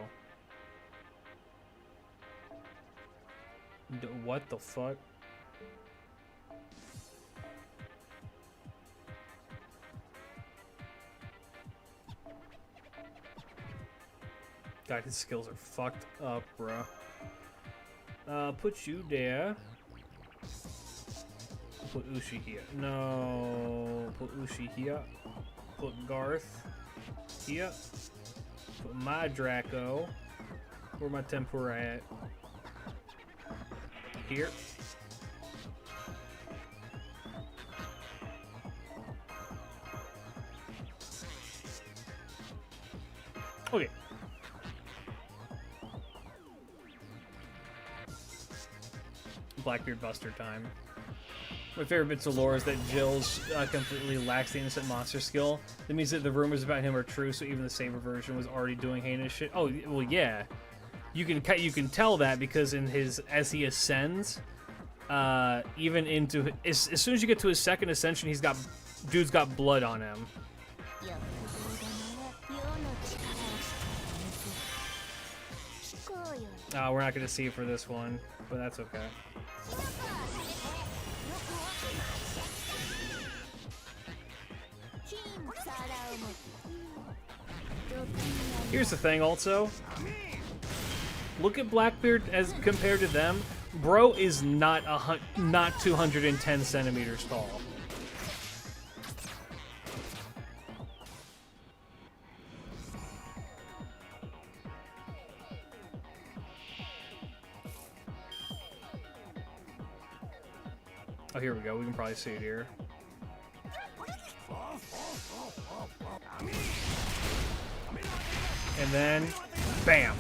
What the fuck? God, his skills are fucked up, bro. Put you there. Put Ushi here. No. Put Ushi here. Put Garth here. Put my Draco. Where my Tempura at? Here. Okay. Blackbeard Buster time. My favorite bits of lore is that Jill's completely lacks the innocent monster skill. That means that the rumors about him are true, so even the Saber version was already doing heinous shit. Oh, well, yeah. You can tell that because as he ascends, even into as soon as you get to his second ascension, dude's got blood on him. We're not gonna see it for this one, but that's okay. Here's the thing also. Look at Blackbeard as compared to them. Bro is not 210 centimeters tall. Oh, here we go. We can probably see it here. And then, bam.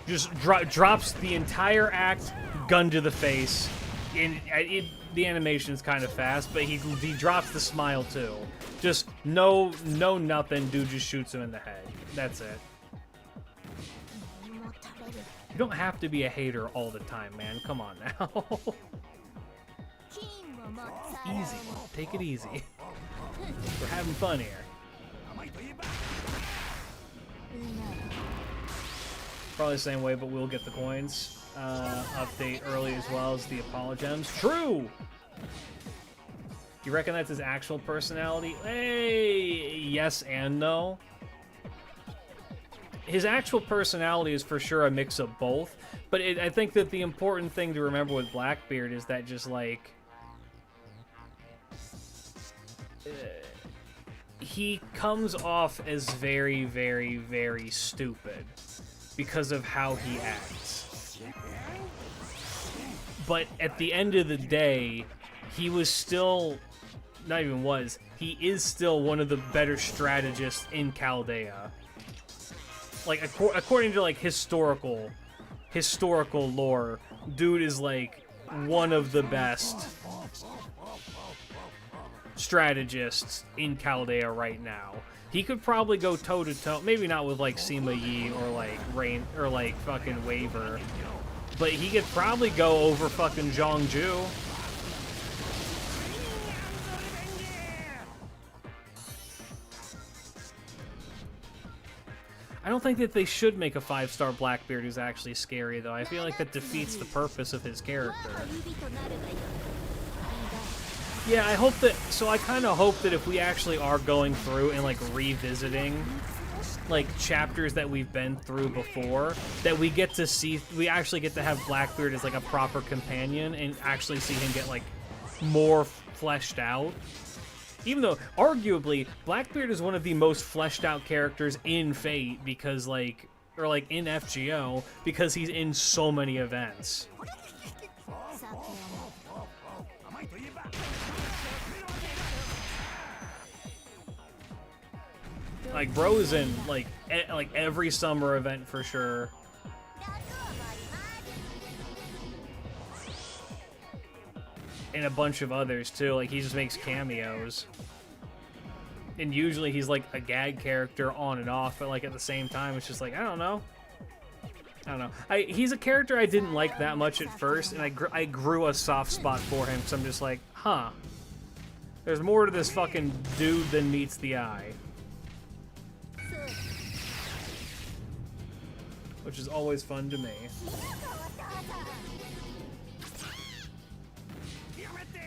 Just drops the entire act, gun to the face. The animation is kind of fast, but he drops the smile too. Just no nothing, dude just shoots him in the head. That's it. You don't have to be a hater all the time, man. Come on now. Easy. Take it easy. We're having fun here. Probably the same way, but we'll get the coins. Update early as well as the Apollo gems. True! You reckon that's his actual personality? Hey, yes and no. His actual personality is for sure a mix of both, but I think that the important thing to remember with Blackbeard is that just like... he comes off as very, very, very stupid because of how he acts. But at the end of the day, he was still... not even was. He is still one of the better strategists in Chaldea. Like, according to, like, historical historical lore, dude is like one of the best strategists in Chaldea right now. He could probably go toe to toe, maybe not with like Sima Yi or like Rain or like fucking Waver, but he could probably go over fucking Zhongju. I don't think that they should make a 5-star Blackbeard who's actually scary, though. I feel like that defeats the purpose of his character. Yeah, I hope that... So I kind of hope that if we actually are going through and, like, revisiting, like, chapters that we've been through before, that we get to see... We actually get to have Blackbeard as, like, a proper companion and actually see him get, like, more fleshed out. Even though, arguably, Blackbeard is one of the most fleshed out characters in Fate because, like, or, like, in FGO, because he's in so many events. Like, bro is in, like, every summer event for sure. And a bunch of others too, like he just makes cameos. And usually he's like a gag character on and off, but like at the same time it's just like, I don't know. He's a character I didn't like that much at first, and I grew a soft spot for him, so I'm just like, huh. There's more to this fucking dude than meets the eye. Which is always fun to me.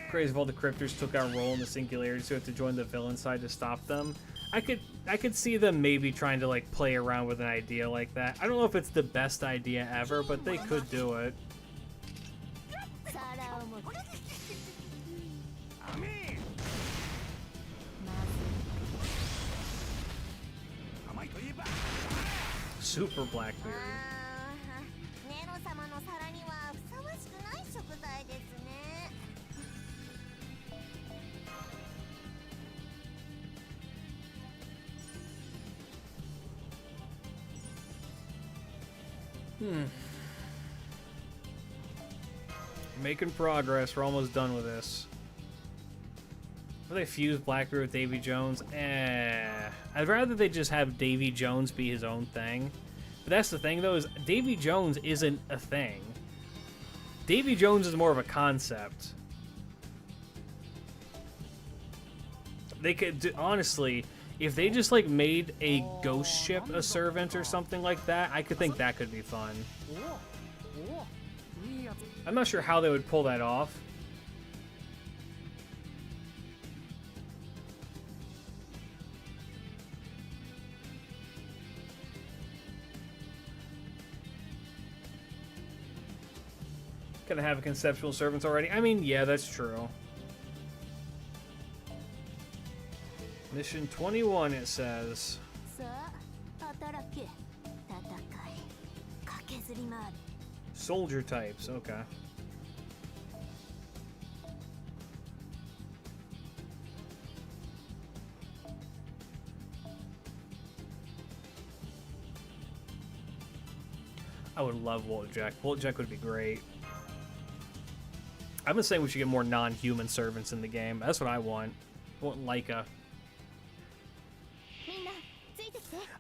Crazy if all the cryptors took our role in the singularity, so we have to join the villain side to stop them. I could see them maybe trying to like play around with an idea like that. I don't know if it's the best idea ever, but they could do it. Super Blackbeard. Making progress. We're almost done with this. Will they fuse Blackbeard with Davy Jones? I'd rather they just have Davy Jones be his own thing. But that's the thing, though, is Davy Jones isn't a thing. Davy Jones is more of a concept. They could, honestly, if they just, like, made a ghost ship a servant or something like that, I could think that could be fun. I'm not sure how they would pull that off. Gonna have a conceptual servants already? I mean, yeah, that's true. Mission 21, it says. Soldier types, okay. I would love Voltjack. Voltjack would be great. I've been saying we should get more non-human servants in the game. That's what I want. I want Laika.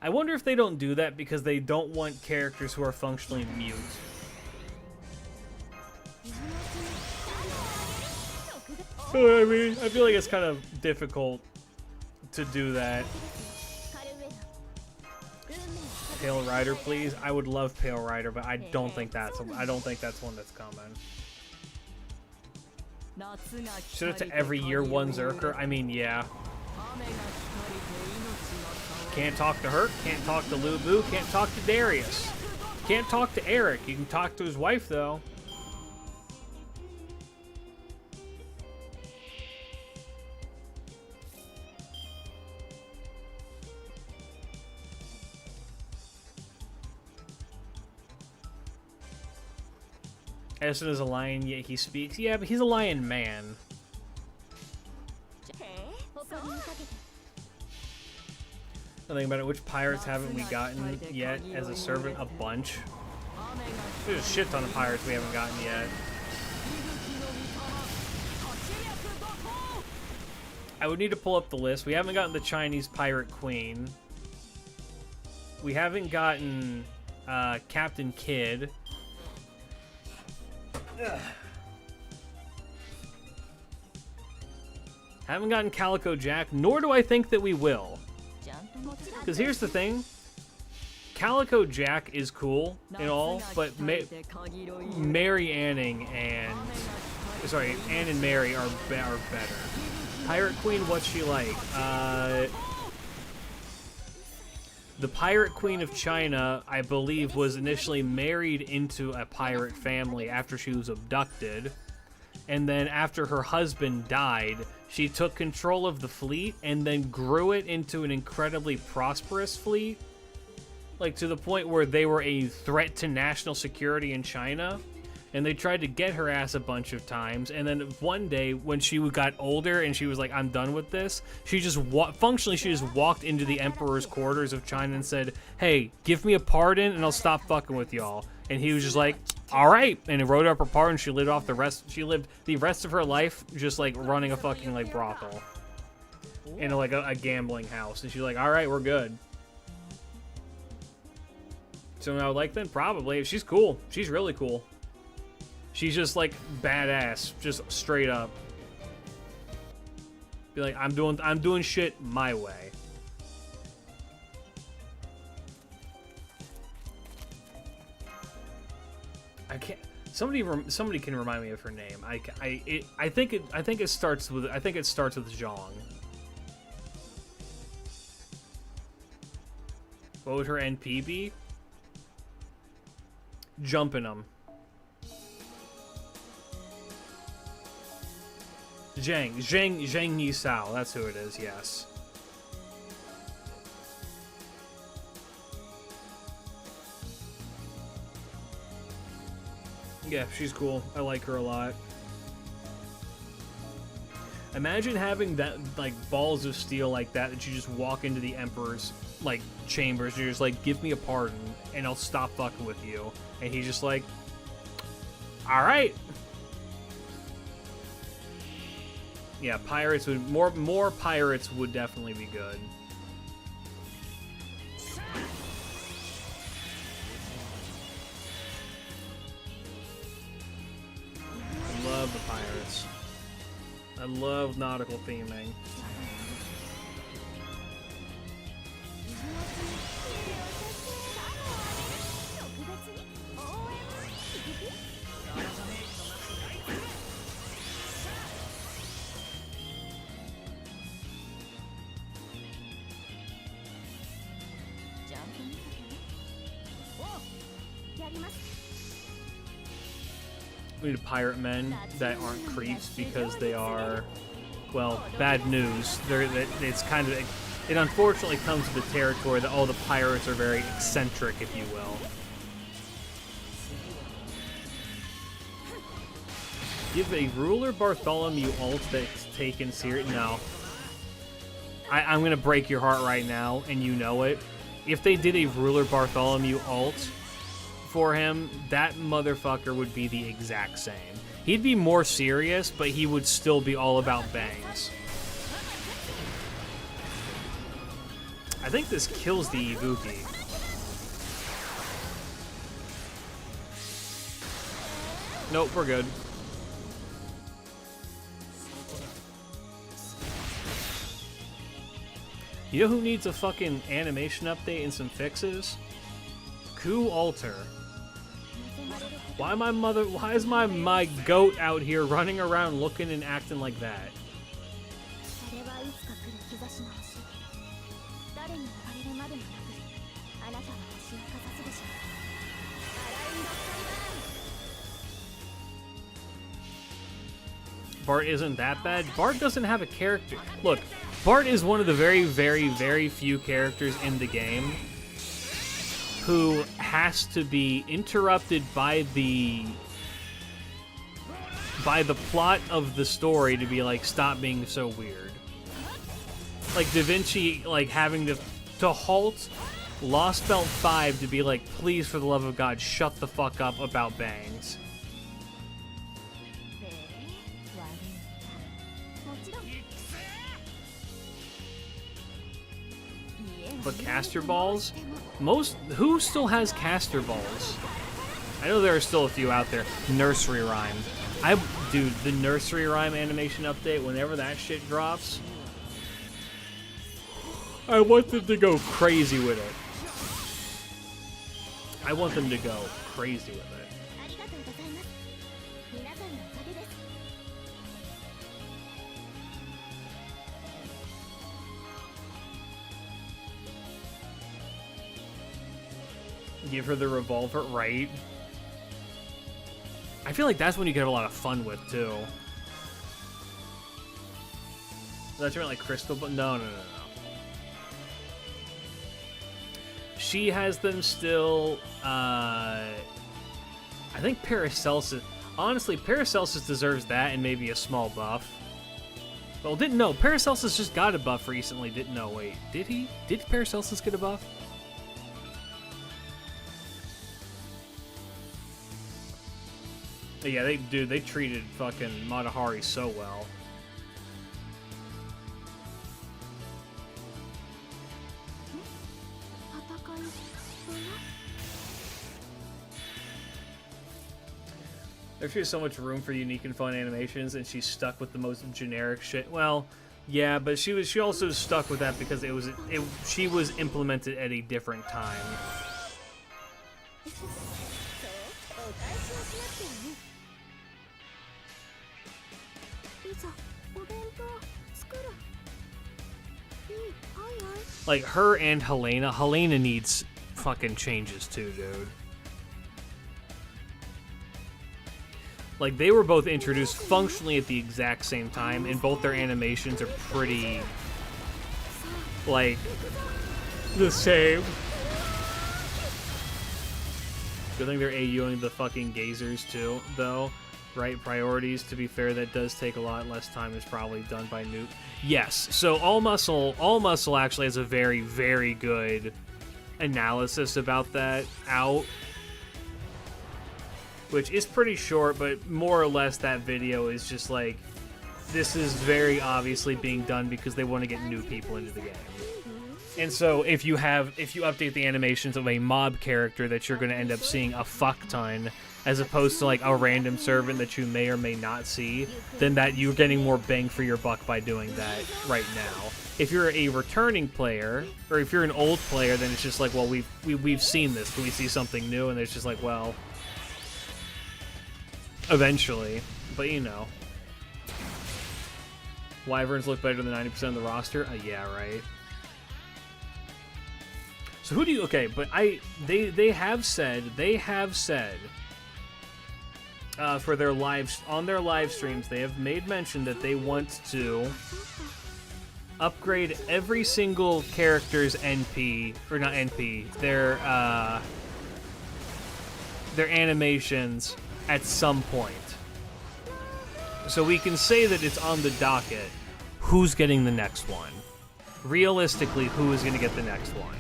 I wonder if they don't do that because they don't want characters who are functionally mute. I mean, I feel like it's kind of difficult to do that. Pale Rider, please. I would love Pale Rider, but I don't think that's one that's coming. Should have to every year one Zerker. I mean, yeah. Can't talk to Herc, can't talk to Lubu, can't talk to Darius. Can't talk to Eric. You can talk to his wife, though. Edison is a lion, yet he speaks. Yeah, but he's a lion man. Nothing about it. Which pirates haven't we gotten yet as a servant? A bunch. There's a shit ton of pirates we haven't gotten yet. I would need to pull up the list. We haven't gotten the Chinese pirate queen. We haven't gotten Captain Kidd. Ugh. Haven't gotten Calico Jack, nor do I think that we will. Because here's the thing. Calico Jack is cool and all, but Mary Anning and... Sorry, Ann and Mary are better. Pirate Queen, what's she like? The Pirate Queen of China, I believe, was initially married into a pirate family after she was abducted. And then after her husband died, she took control of the fleet and then grew it into an incredibly prosperous fleet. Like, to the point where they were a threat to national security in China. And they tried to get her ass a bunch of times. And then one day, when she got older and she was like, I'm done with this, she just functionally, she just walked into the emperor's quarters of China and said, hey, give me a pardon and I'll stop fucking with y'all. And he was just like, all right. And he wrote up her pardon. She lived off the rest. She lived the rest of her life just like running a fucking like brothel in like a gambling house. And she's like, all right, we're good. So I would like then probably. She's cool. She's really cool. She's just like badass, just straight up. Be like, I'm doing shit my way. I can't. Somebody can remind me of her name. I think it starts with Zhang. What would her NP be? Jumping them. Zhang Yisao, that's who it is, yes. Yeah, she's cool. I like her a lot. Imagine having that, like, balls of steel like that you just walk into the Emperor's, like, chambers, and you're just like, give me a pardon, and I'll stop fucking with you. And he's just like, alright. Yeah, pirates would more pirates would definitely be good. I love the pirates. I love nautical theming. We need pirate men that aren't creeps because they are, well, bad news. It's kind of, it unfortunately comes to the territory that all the pirates are very eccentric, if you will. Give a ruler Bartholomew ult that's taken serious. No. I'm gonna break your heart right now, and you know it. If they did a ruler Bartholomew ult for him, that motherfucker would be the exact same. He'd be more serious, but he would still be all about bangs. I think this kills the Ibuki. Nope, we're good. You know who needs a fucking animation update and some fixes? Coup Alter. Why is my goat out here running around looking and acting like that? Bart isn't that bad. Bart doesn't have a character. Look, Bart is one of the very, very, very few characters in the game who has to be interrupted by the plot of the story to be like, stop being so weird. Like Da Vinci, like having to halt Lost Belt 5 to be like, please, for the love of God, shut the fuck up about bangs. But caster balls? Who still has caster balls? I know there are still a few out there. Nursery rhyme. Dude, the nursery rhyme animation update, whenever that shit drops, I want them to go crazy with it. I want them to go crazy with it. Give her the revolver, right? I feel like that's when you get a lot of fun with, too. That's like crystal, but no. She has them still. I think Paracelsus. Honestly, Paracelsus deserves that and maybe a small buff. Well, didn't know. Paracelsus just got a buff recently. Didn't know. Wait, did he? Did Paracelsus get a buff? Yeah, they treated fucking Matahari so well. There's just so much room for unique and fun animations, and she's stuck with the most generic shit. Well, yeah, but she also stuck with that because she was implemented at a different time. Like, her and Helena. Helena needs fucking changes too, dude. Like, they were both introduced functionally at the exact same time, and both their animations are pretty, like, the same. Good thing they're AUing the fucking gazers too, though. Right, priorities. To be fair, that does take a lot less time. Is probably done by Nuke. Yes. So All Muscle actually has a very, very good analysis about that out, which is pretty short, but more or less that video is just like, this is very obviously being done because they want to get new people into the game. And so if you update the animations of a mob character that you're going to end up seeing a fuck ton, as opposed to like a random servant that you may or may not see, then that you're getting more bang for your buck by doing that right now. If you're a returning player, or if you're an old player, then it's just like, well, we've seen this. Can we see something new? And it's just like, well, eventually. But you know. Wyverns look better than 90% of the roster? Yeah, right. So who do you... Okay, but they have said for their on their live streams, they have made mention that they want to upgrade every single character's NP, or not NP, their animations at some point. So we can say that it's on the docket. Who's getting the next one? Realistically, who is going to get the next one?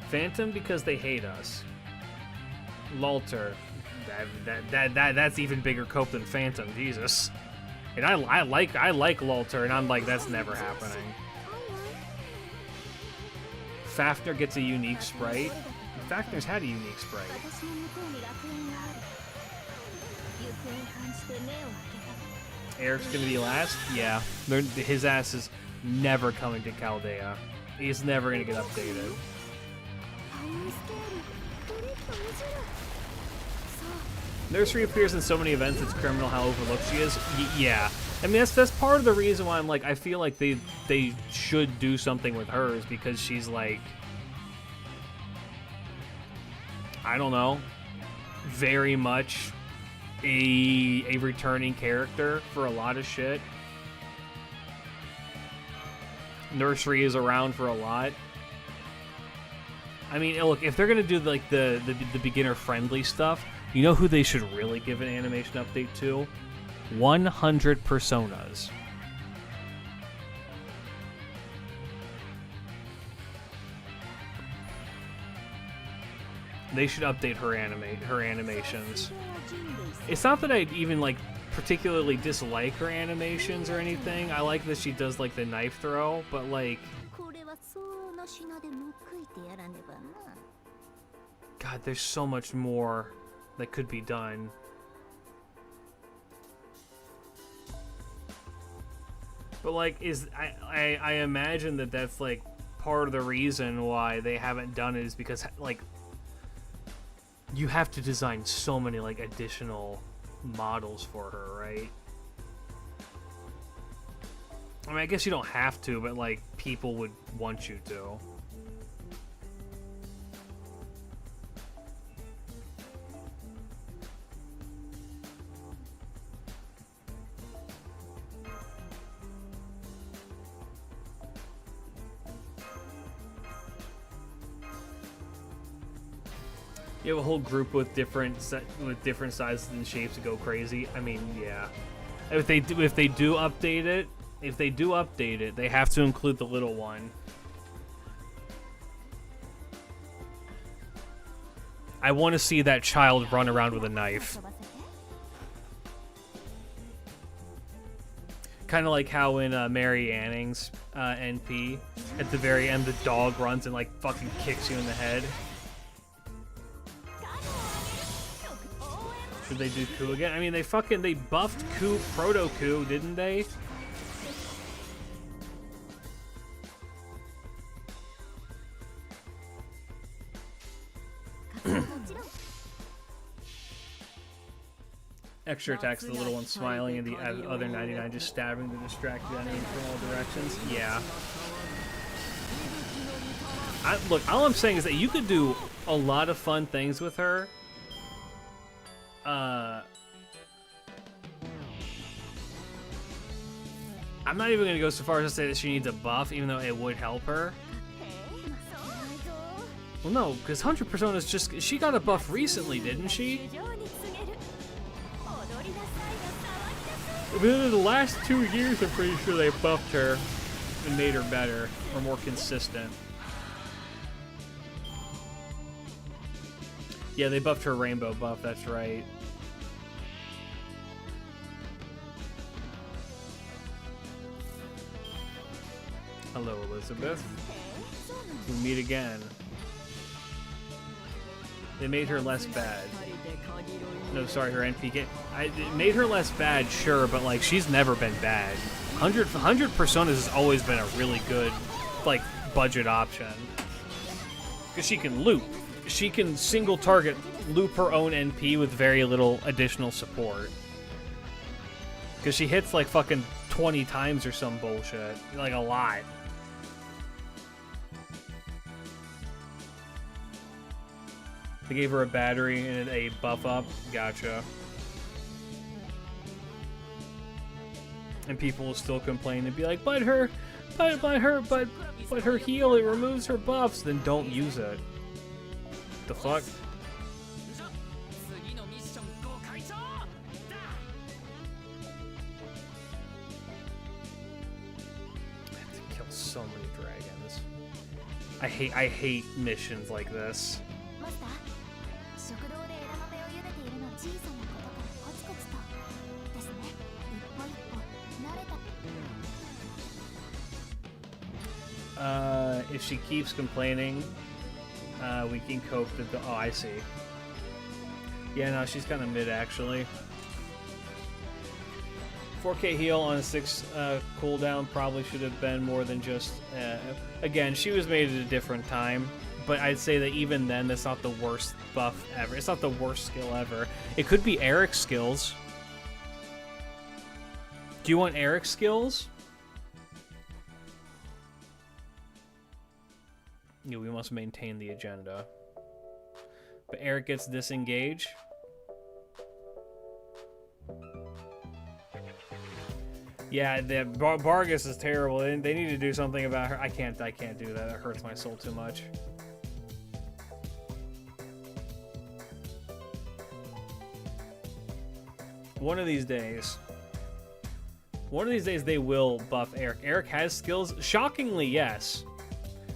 Phantom because they hate us. Lulter. That's even bigger cope than Phantom, Jesus. And I like Lulter, and I'm like, that's never happening. Fafnir gets a unique sprite. Fafnir's had a unique sprite. Eric's gonna be last? Yeah. His ass is never coming to Chaldea. He's never gonna get updated. Nursery appears in so many events, it's criminal how overlooked she is. Yeah. I mean, that's part of the reason why I'm like, I feel like they should do something with hers, because she's like, I don't know, very much a returning character for a lot of shit. Nursery is around for a lot. I mean, look, if they're gonna do like the beginner friendly stuff, you know who they should really give an animation update to? 100 Personas. They should update her animations. It's not that I even like particularly dislike her animations or anything. I like that she does like the knife throw, but like, God, there's so much more that could be done. But like, I imagine that that's like part of the reason why they haven't done it is because like you have to design so many like additional models for her, right? I mean, I guess you don't have to, but like people would want you to. You have a whole group with different sizes and shapes to go crazy. I mean, yeah. If they do update it, they have to include the little one. I want to see that child run around with a knife. Kind of like how in Mary Anning's NP, at the very end, the dog runs and like fucking kicks you in the head. Should they do Coup again? I mean, they buffed Coup, Proto Coup, didn't they? Extra attacks, the little one smiling, and the other 99 just stabbing to distract the enemy from all directions. Yeah. Look, all I'm saying is that you could do a lot of fun things with her. I'm not even going to go so far as to say that she needs a buff, even though it would help her. Well, no, because 100 Personas just... She got a buff recently, didn't she? Within the last 2 years, I'm pretty sure they buffed her and made her better, or more consistent. Yeah, they buffed her rainbow buff, that's right. Hello, Elizabeth. We meet again. They made her less bad. No, sorry, her NPK. It made her less bad, sure, but like she's never been bad. 100 Personas has always been a really good, like, budget option. Because she can loop. She can single target loop her own NP with very little additional support. Because she hits like fucking 20 times or some bullshit. Like a lot. They gave her a battery and a buff up. Gotcha. And people will still complain and be like, but her heal, it removes her buffs. Then don't use it. The fuck? I have to kill so many dragons. I hate missions like this. If she keeps complaining, we can cope with the... Oh, I see. Yeah, no, she's kind of mid, actually. 4K heal on a 6 cooldown probably should have been more than just... again, she was made at a different time, but I'd say that even then, that's not the worst buff ever. It's not the worst skill ever. It could be Eric's skills. Do you want Eric's skills? Yeah, we must maintain the agenda. But Eric gets disengage. Yeah, the Vargas is terrible. They need to do something about her. I can't do that. It hurts my soul too much. One of these days. One of these days they will buff Eric. Eric has skills. Shockingly, yes.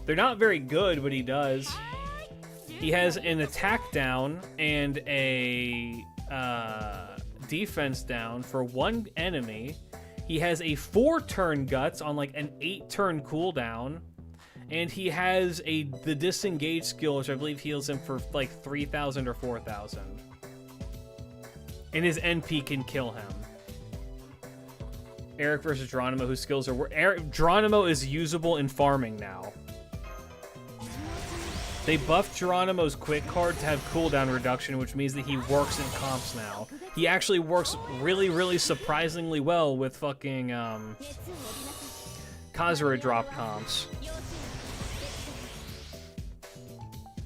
They're not very good, but he does. He has an attack down and a defense down for one enemy. He has a 4-turn guts on like an 8-turn cooldown. And he has the disengage skill, which I believe heals him for like 3,000 or 4,000. And his NP can kill him. Eric versus Geronimo, whose skills are... Geronimo is usable in farming now. They buffed Geronimo's quick card to have cooldown reduction, which means that he works in comps now. He actually works really, really surprisingly well with fucking Kazura drop comps.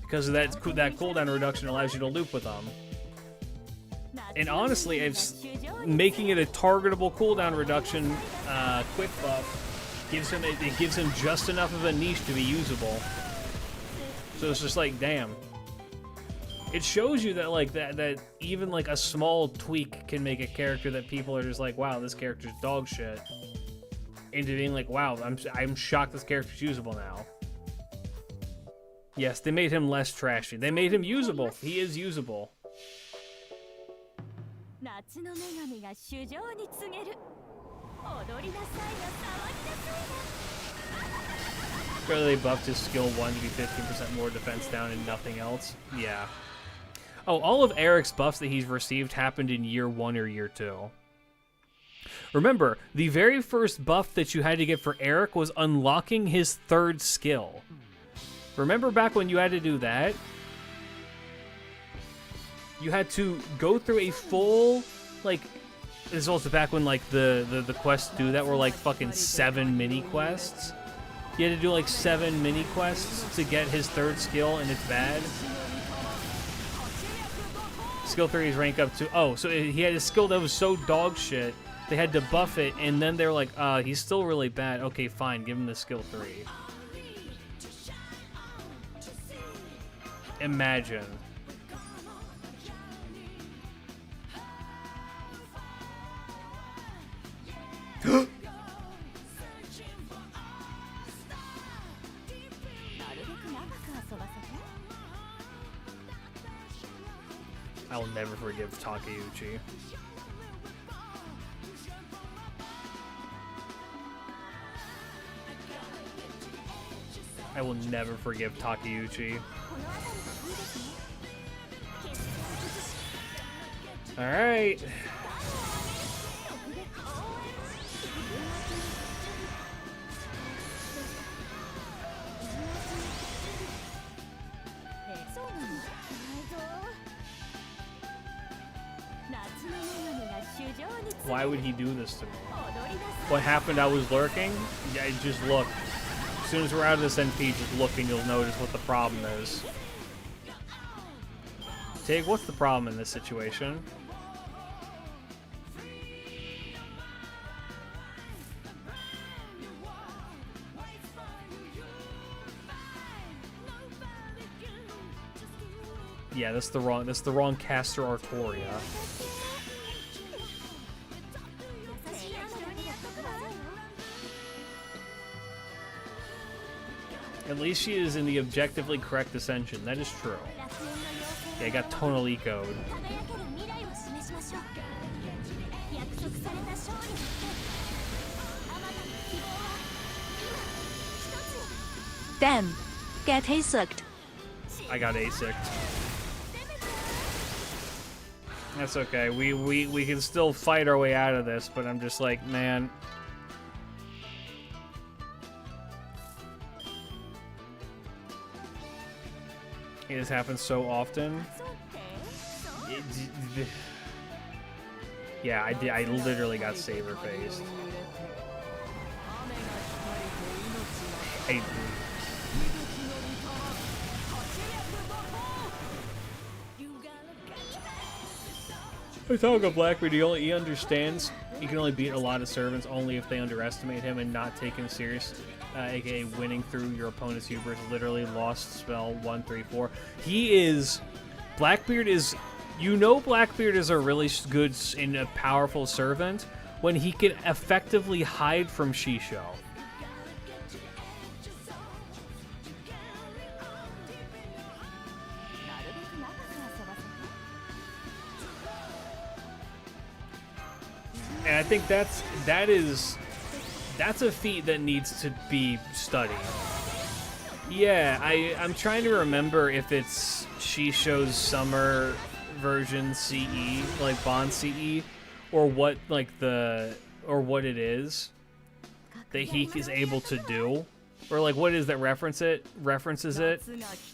Because of that cooldown reduction allows you to loop with them. And honestly, it's making it a targetable cooldown reduction quick buff gives him just enough of a niche to be usable. So it's just like, damn. It shows you that like that even like a small tweak can make a character that people are just like, wow, this character's dog shit, into being like, wow, I'm shocked this character's usable now. Yes, they made him less trashy. They made him usable. He is usable. Clearly they buffed his skill 1 to be 15% more defense down and nothing else. Yeah. Oh, all of Eric's buffs that he's received happened in year 1 or year 2. Remember, the very first buff that you had to get for Eric was unlocking his 3rd skill. Remember back when you had to do that? You had to go through a full, like, this is also back when, like, the quests do that were, like, fucking 7 mini-quests. You had to do, like, 7 mini-quests to get his 3rd skill, and it's bad. Skill 3 is rank up to... Oh, so he had a skill that was so dog shit, they had to buff it, and then they're like, he's still really bad. Okay, fine, give him the skill 3. Imagine. I will never forgive Takeuchi. I will never forgive Takeuchi. Alright. Why would he do this to me? What happened? I was lurking? Yeah, just look. As soon as we're out of this NP, just look and you'll notice what the problem is. Tig, what's the problem in this situation? Yeah, that's the wrong caster Artoria. At least she is in the objectively correct ascension. That is true. Yeah, I got tonal echoed. Damn. Get ASIC'd. I got ASIC'd. That's okay. We can still fight our way out of this, but I'm just like, man. This happens so often. Yeah, I literally got saber faced. Hey. I talk of Blackbeard, he understands he can only beat a lot of servants only if they underestimate him and not take him serious. AKA winning through your opponent's hubris, literally lost spell 1, 3, 4. He is... Blackbeard is You know Blackbeard is a really good and a powerful servant when he can effectively hide from Shisho. And I think that's a feat that needs to be studied. Yeah, I'm trying to remember if it's Shisho's summer version CE, like Bond CE, or what what it is that he is able to do. Or like what is that references it?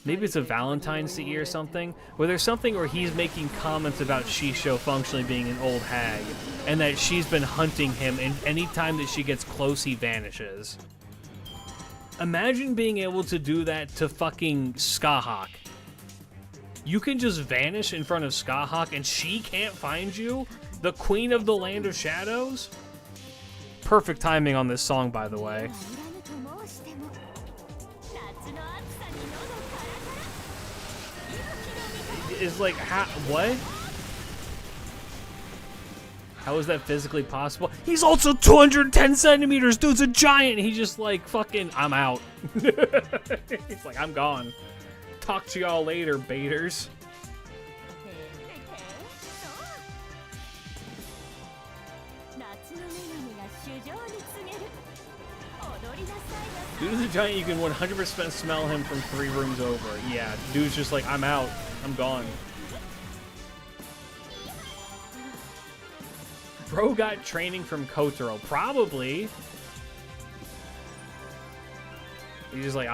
Maybe it's a Valentine CE or something, where there's something where he's making comments about Shisho functionally being an old hag, and that she's been hunting him, and anytime that she gets close, he vanishes. Imagine being able to do that to fucking Skahawk. You can just vanish in front of Skahawk and she can't find you? The Queen of the Land of Shadows? Perfect timing on this song, by the way. It's like, what? How is that physically possible? He's also 210 centimeters! Dude's a giant! He just like, fucking, I'm out. He's like, I'm gone. Talk to y'all later, baiters. Dude is a giant, you can 100% smell him from 3 rooms over. Yeah, dude's just like, I'm out. I'm gone. Bro got training from Kotaro. Probably. He's just like,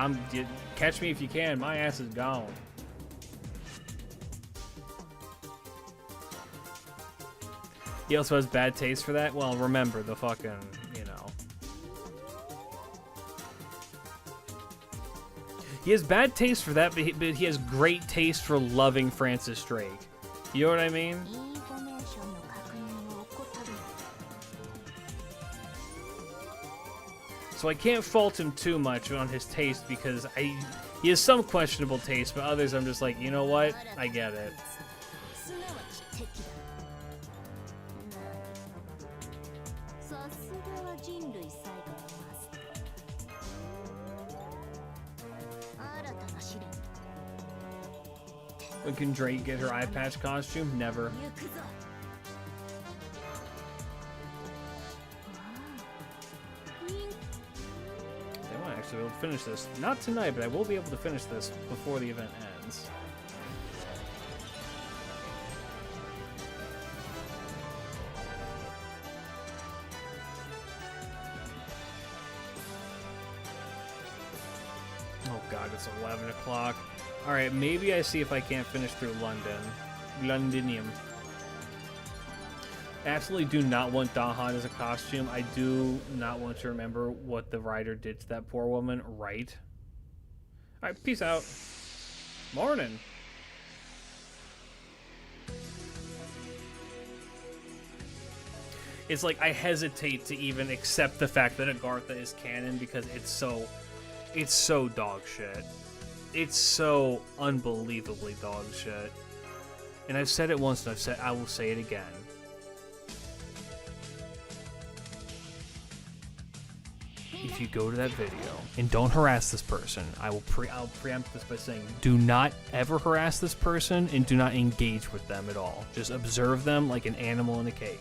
catch me if you can. My ass is gone. He also has bad taste for that? Well, remember the fucking, you know. He has bad taste for that, but he has great taste for loving Francis Drake. You know what I mean? So I can't fault him too much on his taste because he has some questionable taste, but others I'm just like, you know what? I get it. When can Drake get her eye patch costume? Never. I won't actually be able to finish this. Not tonight, but I will be able to finish this before the event ends. Oh god, it's 11 o'clock. Alright, maybe I see if I can't finish through London. Londinium. Absolutely do not want Dahan as a costume. I do not want to remember what the writer did to that poor woman. Right. Alright, peace out. Morning. It's like I hesitate to even accept the fact that Agartha is canon because it's so dog shit. It's so unbelievably dog shit. And I've said it once and I will say it again. If you go to that video and don't harass this person, I'll preempt this by saying, do not ever harass this person and do not engage with them at all. Just observe them like an animal in a cage.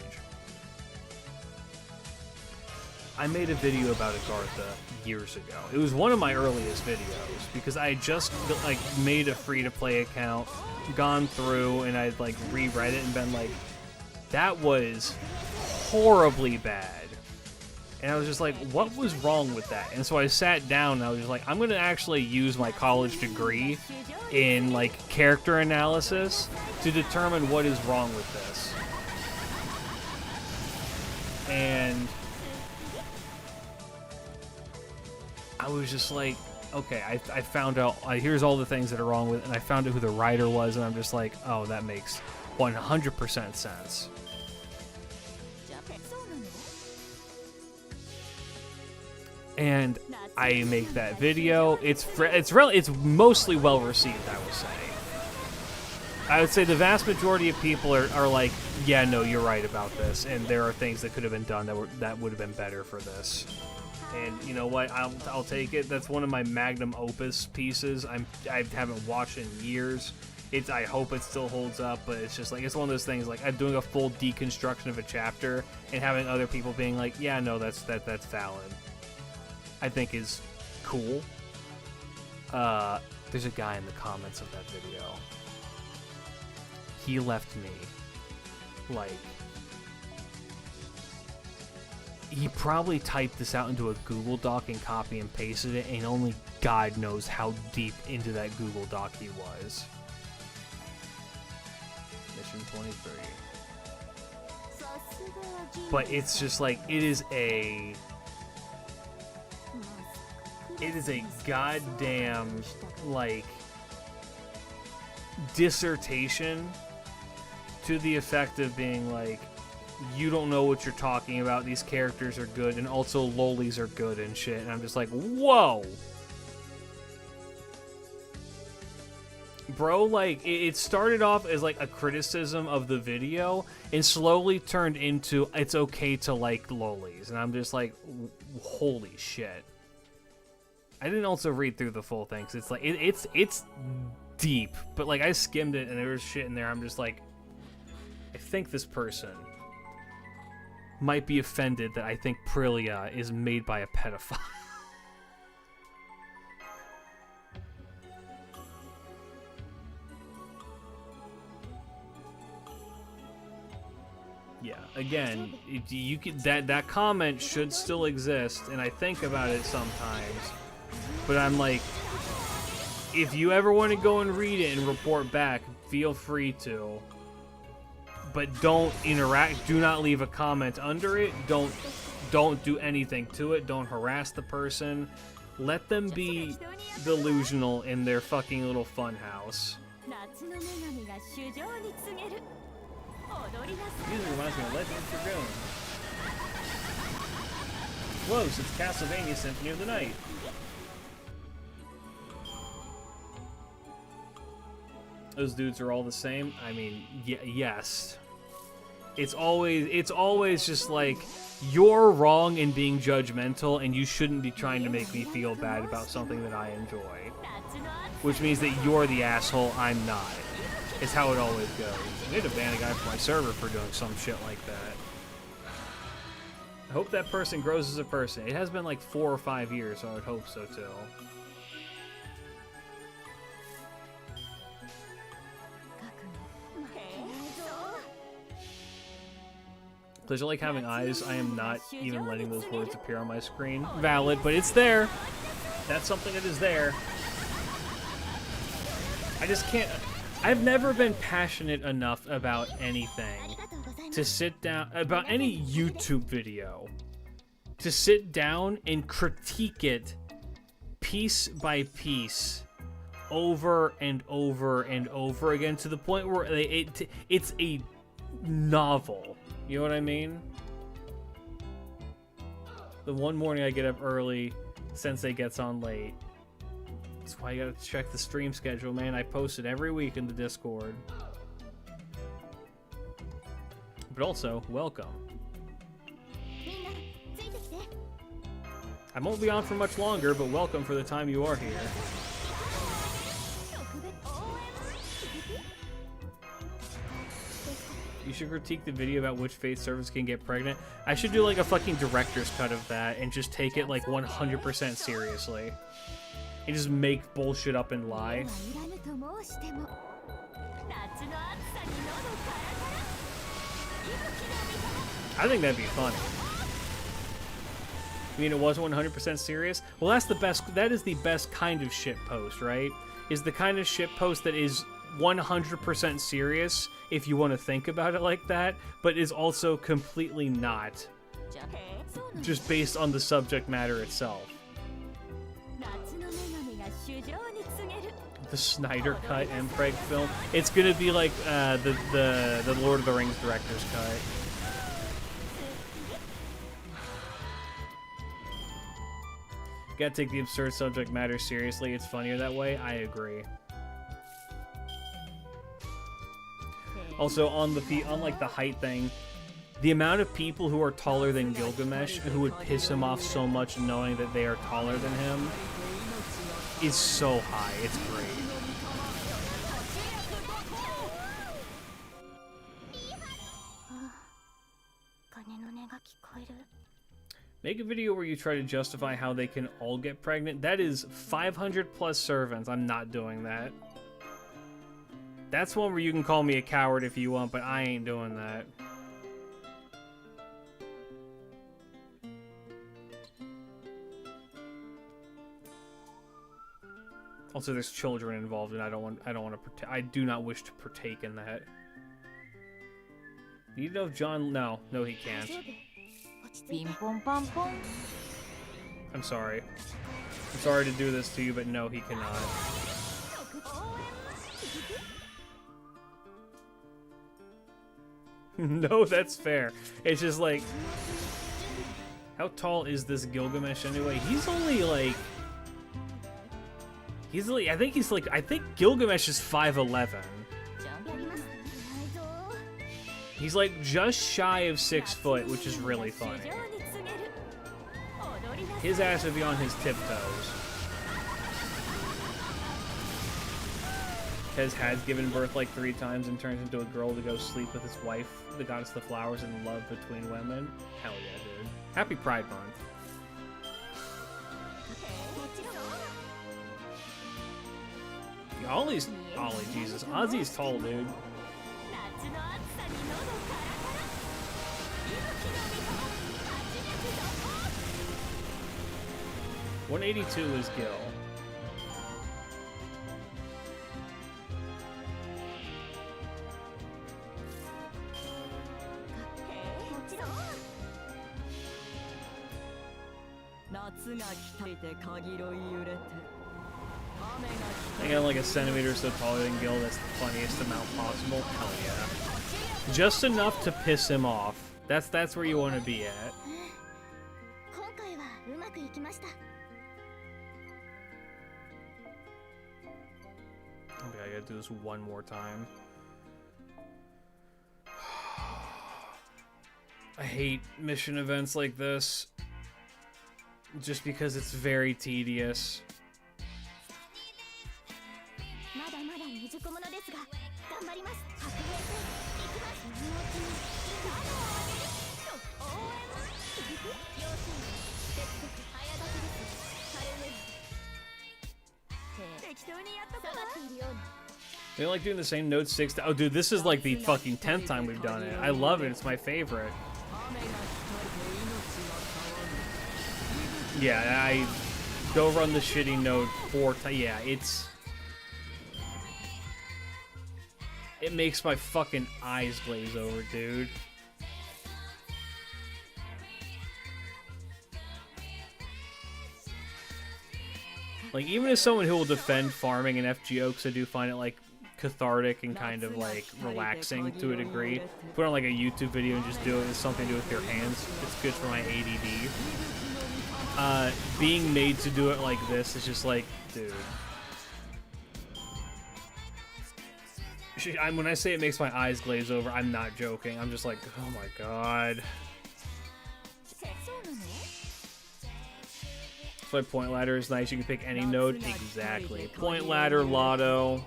I made a video about Agartha years ago. It was one of my earliest videos because I had just like made a free-to-play account, gone through, and I'd like reread it and been like, that was horribly bad. And I was just like, what was wrong with that? And so I sat down and I was just like, I'm going to actually use my college degree in like character analysis to determine what is wrong with this. And I was just like, okay, I found out, here's all the things that are wrong with it, and I found out who the writer was, and I'm just like, oh, that makes 100% sense. And I make that video. It's mostly well received, I will say. I would say the vast majority of people are like, yeah, no, you're right about this, and there are things that could have been done that would have been better for this. And you know what? I'll take it. That's one of my magnum opus pieces. I haven't watched in years. I hope it still holds up, but it's just like, it's one of those things, like I'm doing a full deconstruction of a chapter and having other people being like, yeah, no, that's valid, I think is cool. There's a guy in the comments of that video. He left me like, he probably typed this out into a Google Doc and copy and pasted it, and only God knows how deep into that Google Doc he was. Mission 23. But it's just like, it is a goddamn, like, dissertation to the effect of being like, you don't know what you're talking about, these characters are good, and also lolis are good and shit, and I'm just like, whoa! Bro, like, it started off as like a criticism of the video, and slowly turned into, it's okay to like lolis, and I'm just like, holy shit. I didn't also read through the full thing, 'cause it's like, it's deep, but like, I skimmed it, and there was shit in there, I'm just like, I think this person might be offended that I think Prillia is made by a pedophile. Yeah, again, you could, that comment should still exist, and I think about it sometimes, but I'm like, if you ever want to go and read it and report back, feel free to. But don't interact, do not leave a comment under it, don't do anything to it, don't harass the person. Let them be delusional in their fucking little fun house. Music reminds me of Legend of Dragon. Close, it's Castlevania Symphony of the Night. Those dudes are all the same? I mean, yes. It's always just like, you're wrong in being judgmental, and you shouldn't be trying to make me feel bad about something that I enjoy. Which means that you're the asshole, I'm not. It's how it always goes. I need to ban a guy from my server for doing some shit like that. I hope that person grows as a person. It has been like 4 or 5 years, so I would hope so too. Pleasure like having eyes. I am not even letting those words appear on my screen. Valid, but it's there. That's something that is there. I just can't. I've never been passionate enough about anything to sit down, about any YouTube video, to sit down and critique it piece by piece over and over and over again, to the point where it's a novel. You know what I mean? The one morning I get up early, Sensei gets on late. That's why you gotta check the stream schedule, man. I post it every week in the Discord. But also, welcome. I won't be on for much longer, but welcome for the time you are here. You should critique the video about which faith servers can get pregnant. I should do like a fucking director's cut of that and just take it like 100% seriously. And just make bullshit up and lie. I think that'd be funny. I mean, it wasn't 100% serious? Well, that's the best, that is the best kind of shit post, right? Is the kind of shit post that is 100% serious, if you want to think about it like that, but is also completely not, just based on the subject matter itself. The Snyder Cut and Craig film. It's gonna be like the Lord of the Rings director's cut. Gotta take the absurd subject matter seriously. It's funnier that way. I agree. Also, on like the height thing, the amount of people who are taller than Gilgamesh who would piss him off so much knowing that they are taller than him is so high. It's great. Make a video where you try to justify how they can all get pregnant. That is 500 plus servants. I'm not doing that. That's one where you can call me a coward if you want, but I ain't doing that. Also, there's children involved, and I don't want to. I do not wish to partake in that. Do you know if John? No, he can't. I'm sorry. I'm sorry to do this to you, but no, he cannot. No, that's fair. It's just like, how tall is this Gilgamesh anyway? He's only like. I think Gilgamesh is 5'11". He's like just shy of 6 foot, which is really funny. His ass would be on his tiptoes. Tez has given birth like 3 times and turns into a girl to go sleep with his wife, the goddess of the flowers, and love between women. Hell yeah, dude. Happy Pride Month. Ollie, Jesus. Ozzy's tall, dude. 182 is Gil. I got like a centimeter or so taller than Gil. That's the funniest amount possible. Hell yeah. Just enough to piss him off. That's where you want to be at. Okay, I gotta do this one more time. I hate mission events like this. Just because it's very tedious. They like doing the same note 6 to, oh dude, this is like the fucking 10th time we've done it. I love it. It's my favorite. Yeah, I go run the shitty note 4 times. Yeah, it makes my fucking eyes glaze over, dude. Like, even as someone who will defend farming and FGO, because I do find it, like, cathartic and kind of, like, relaxing to a degree. Put on, like, a YouTube video and just do it. It's something to do with your hands. It's good for my ADD. Being made to do it like this is just like, dude. When I say it makes my eyes glaze over, I'm not joking. I'm just like, oh my god. That's why point ladder is nice. You can pick any node. Exactly. Point ladder, lotto.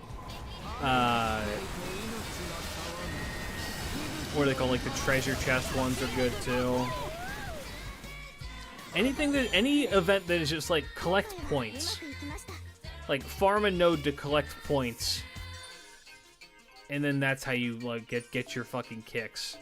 What are they called? Like the treasure chest ones are good too. Any event that is just like collect points. Like farm a node to collect points. And then that's how you like get your fucking kicks.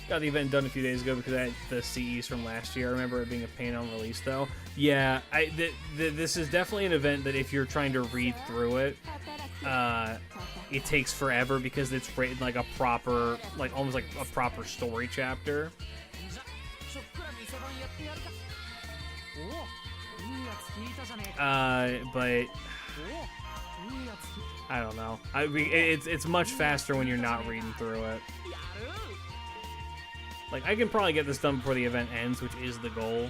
Got the event done a few days ago because I had the CEs from last year. I remember it being a pain on release though. Yeah, this is definitely an event that if you're trying to read through it, it takes forever because it's written like a proper, like almost like a proper story chapter. But I don't know. I mean, it's much faster when you're not reading through it. Like, I can probably get this done before the event ends, which is the goal.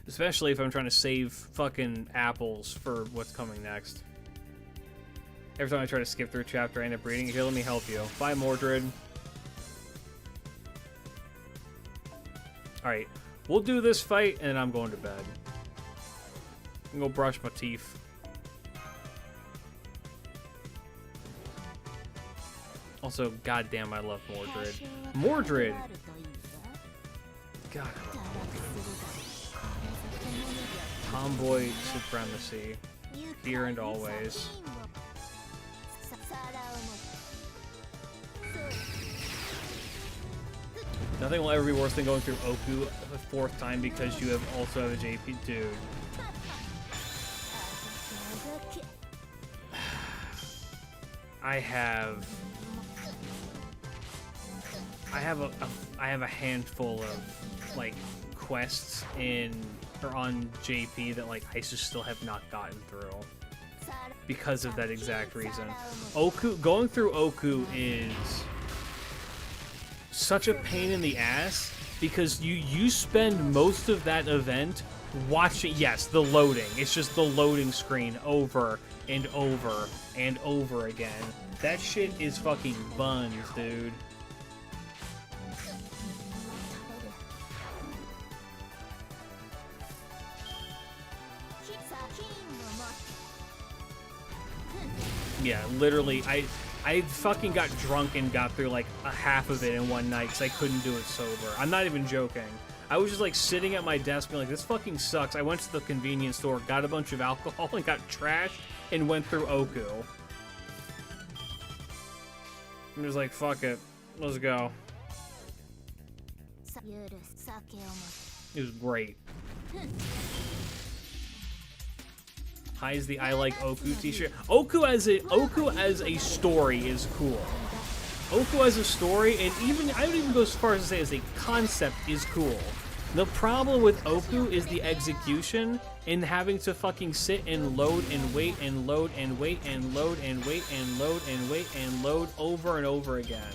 Especially if I'm trying to save fucking apples for what's coming next. Every time I try to skip through a chapter, I end up reading. Here, let me help you. Bye, Mordred. Alright, we'll do this fight, and then I'm going to bed. I'm gonna go brush my teeth. Also, goddamn, I love Mordred. Mordred! God, I love Mordred. Tomboy supremacy. Here and always. Nothing will ever be worse than going through Oku a fourth time because you also have a JP. Dude. I have a handful of like quests on JP that like I just still have not gotten through because of that exact reason. Going through Oku is such a pain in the ass because you spend most of that event watching, yes, the loading. It's just the loading screen over and over and over again. That shit is fucking buns, dude. Yeah, literally, I fucking got drunk and got through like a half of it in one night because I couldn't do it sober. I'm not even joking. I was just like sitting at my desk being like, this fucking sucks. I went to the convenience store, got a bunch of alcohol and got trashed and went through Oku. I'm just like, fuck it. Let's go. It was great. Highs the I like Oku t-shirt. Oku as a story is cool. Oku as a story, and even I don't even go as far as to say as a concept is cool. The problem with Oku is the execution and having to fucking sit and load and wait and load and wait and load and wait and load and wait and load over and over again.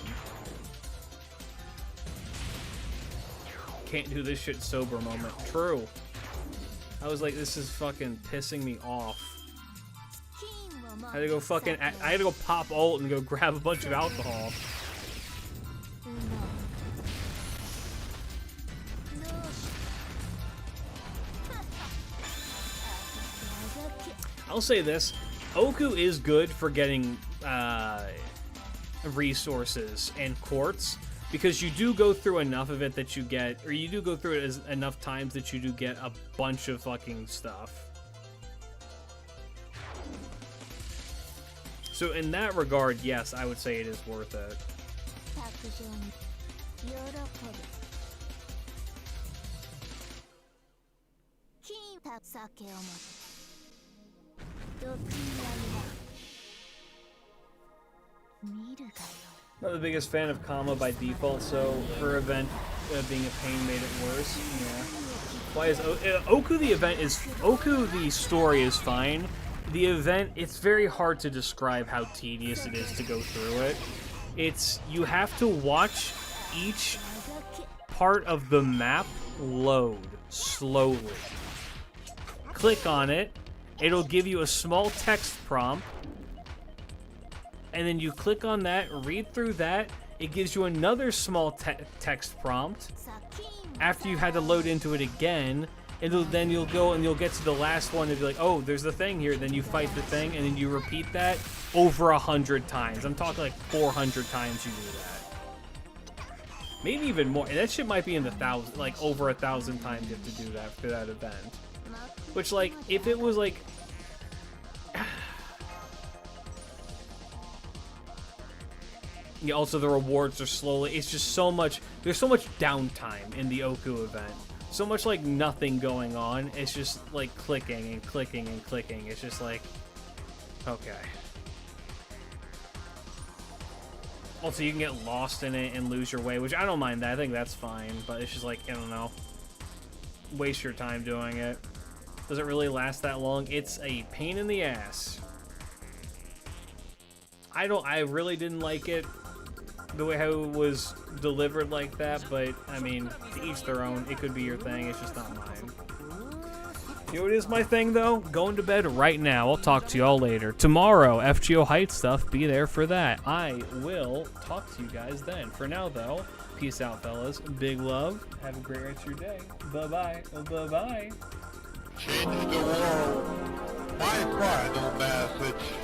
Can't do this shit sober moment. True. I was like, this is fucking pissing me off. I had to go pop ult and go grab a bunch of alcohol. I'll say this, Oku is good for getting resources and quartz, because you do go through enough of it that you get, or you do go through it enough times that you do get a bunch of fucking stuff. So in that regard, yes, I would say it is worth it. Not the biggest fan of Kama by default, so her event being a pain made it worse. Yeah. Why is Oku the event is Oku the story is fine. The event, it's very hard to describe how tedious it is to go through it. You have to watch each part of the map load slowly. Click on it, it'll give you a small text prompt, and then you click on that, read through that, it gives you another small text prompt. After you had to load into it again, then you'll go and you'll get to the last one and be like, oh, there's the thing here. Then you fight the thing, and then you repeat that over 100 times. I'm talking like 400 times you do that. Maybe even more. And that shit might be in the thousands, like over 1,000 times you have to do that for that event. Which, like, if it was like... Yeah, also the rewards are slowly... It's just so much... There's so much downtime in the Oku event. So much, like, nothing going on. It's just, like, clicking and clicking and clicking. It's just like... Okay. Also, you can get lost in it and lose your way, which I don't mind that. I think that's fine. But it's just like, I don't know. Waste your time doing it. Does it really last that long? It's a pain in the ass. I really didn't like it the way how it was delivered like that, but I mean, to each their own. It could be your thing, it's just not mine. You know what is my thing, though? Going to bed right now. I'll talk to y'all later. Tomorrow, FGO Heights stuff, be there for that. I will talk to you guys then. For now, though, peace out, fellas. Big love. Have a great rest of your day. Bye-bye. Bye-bye. Change the world. My final message.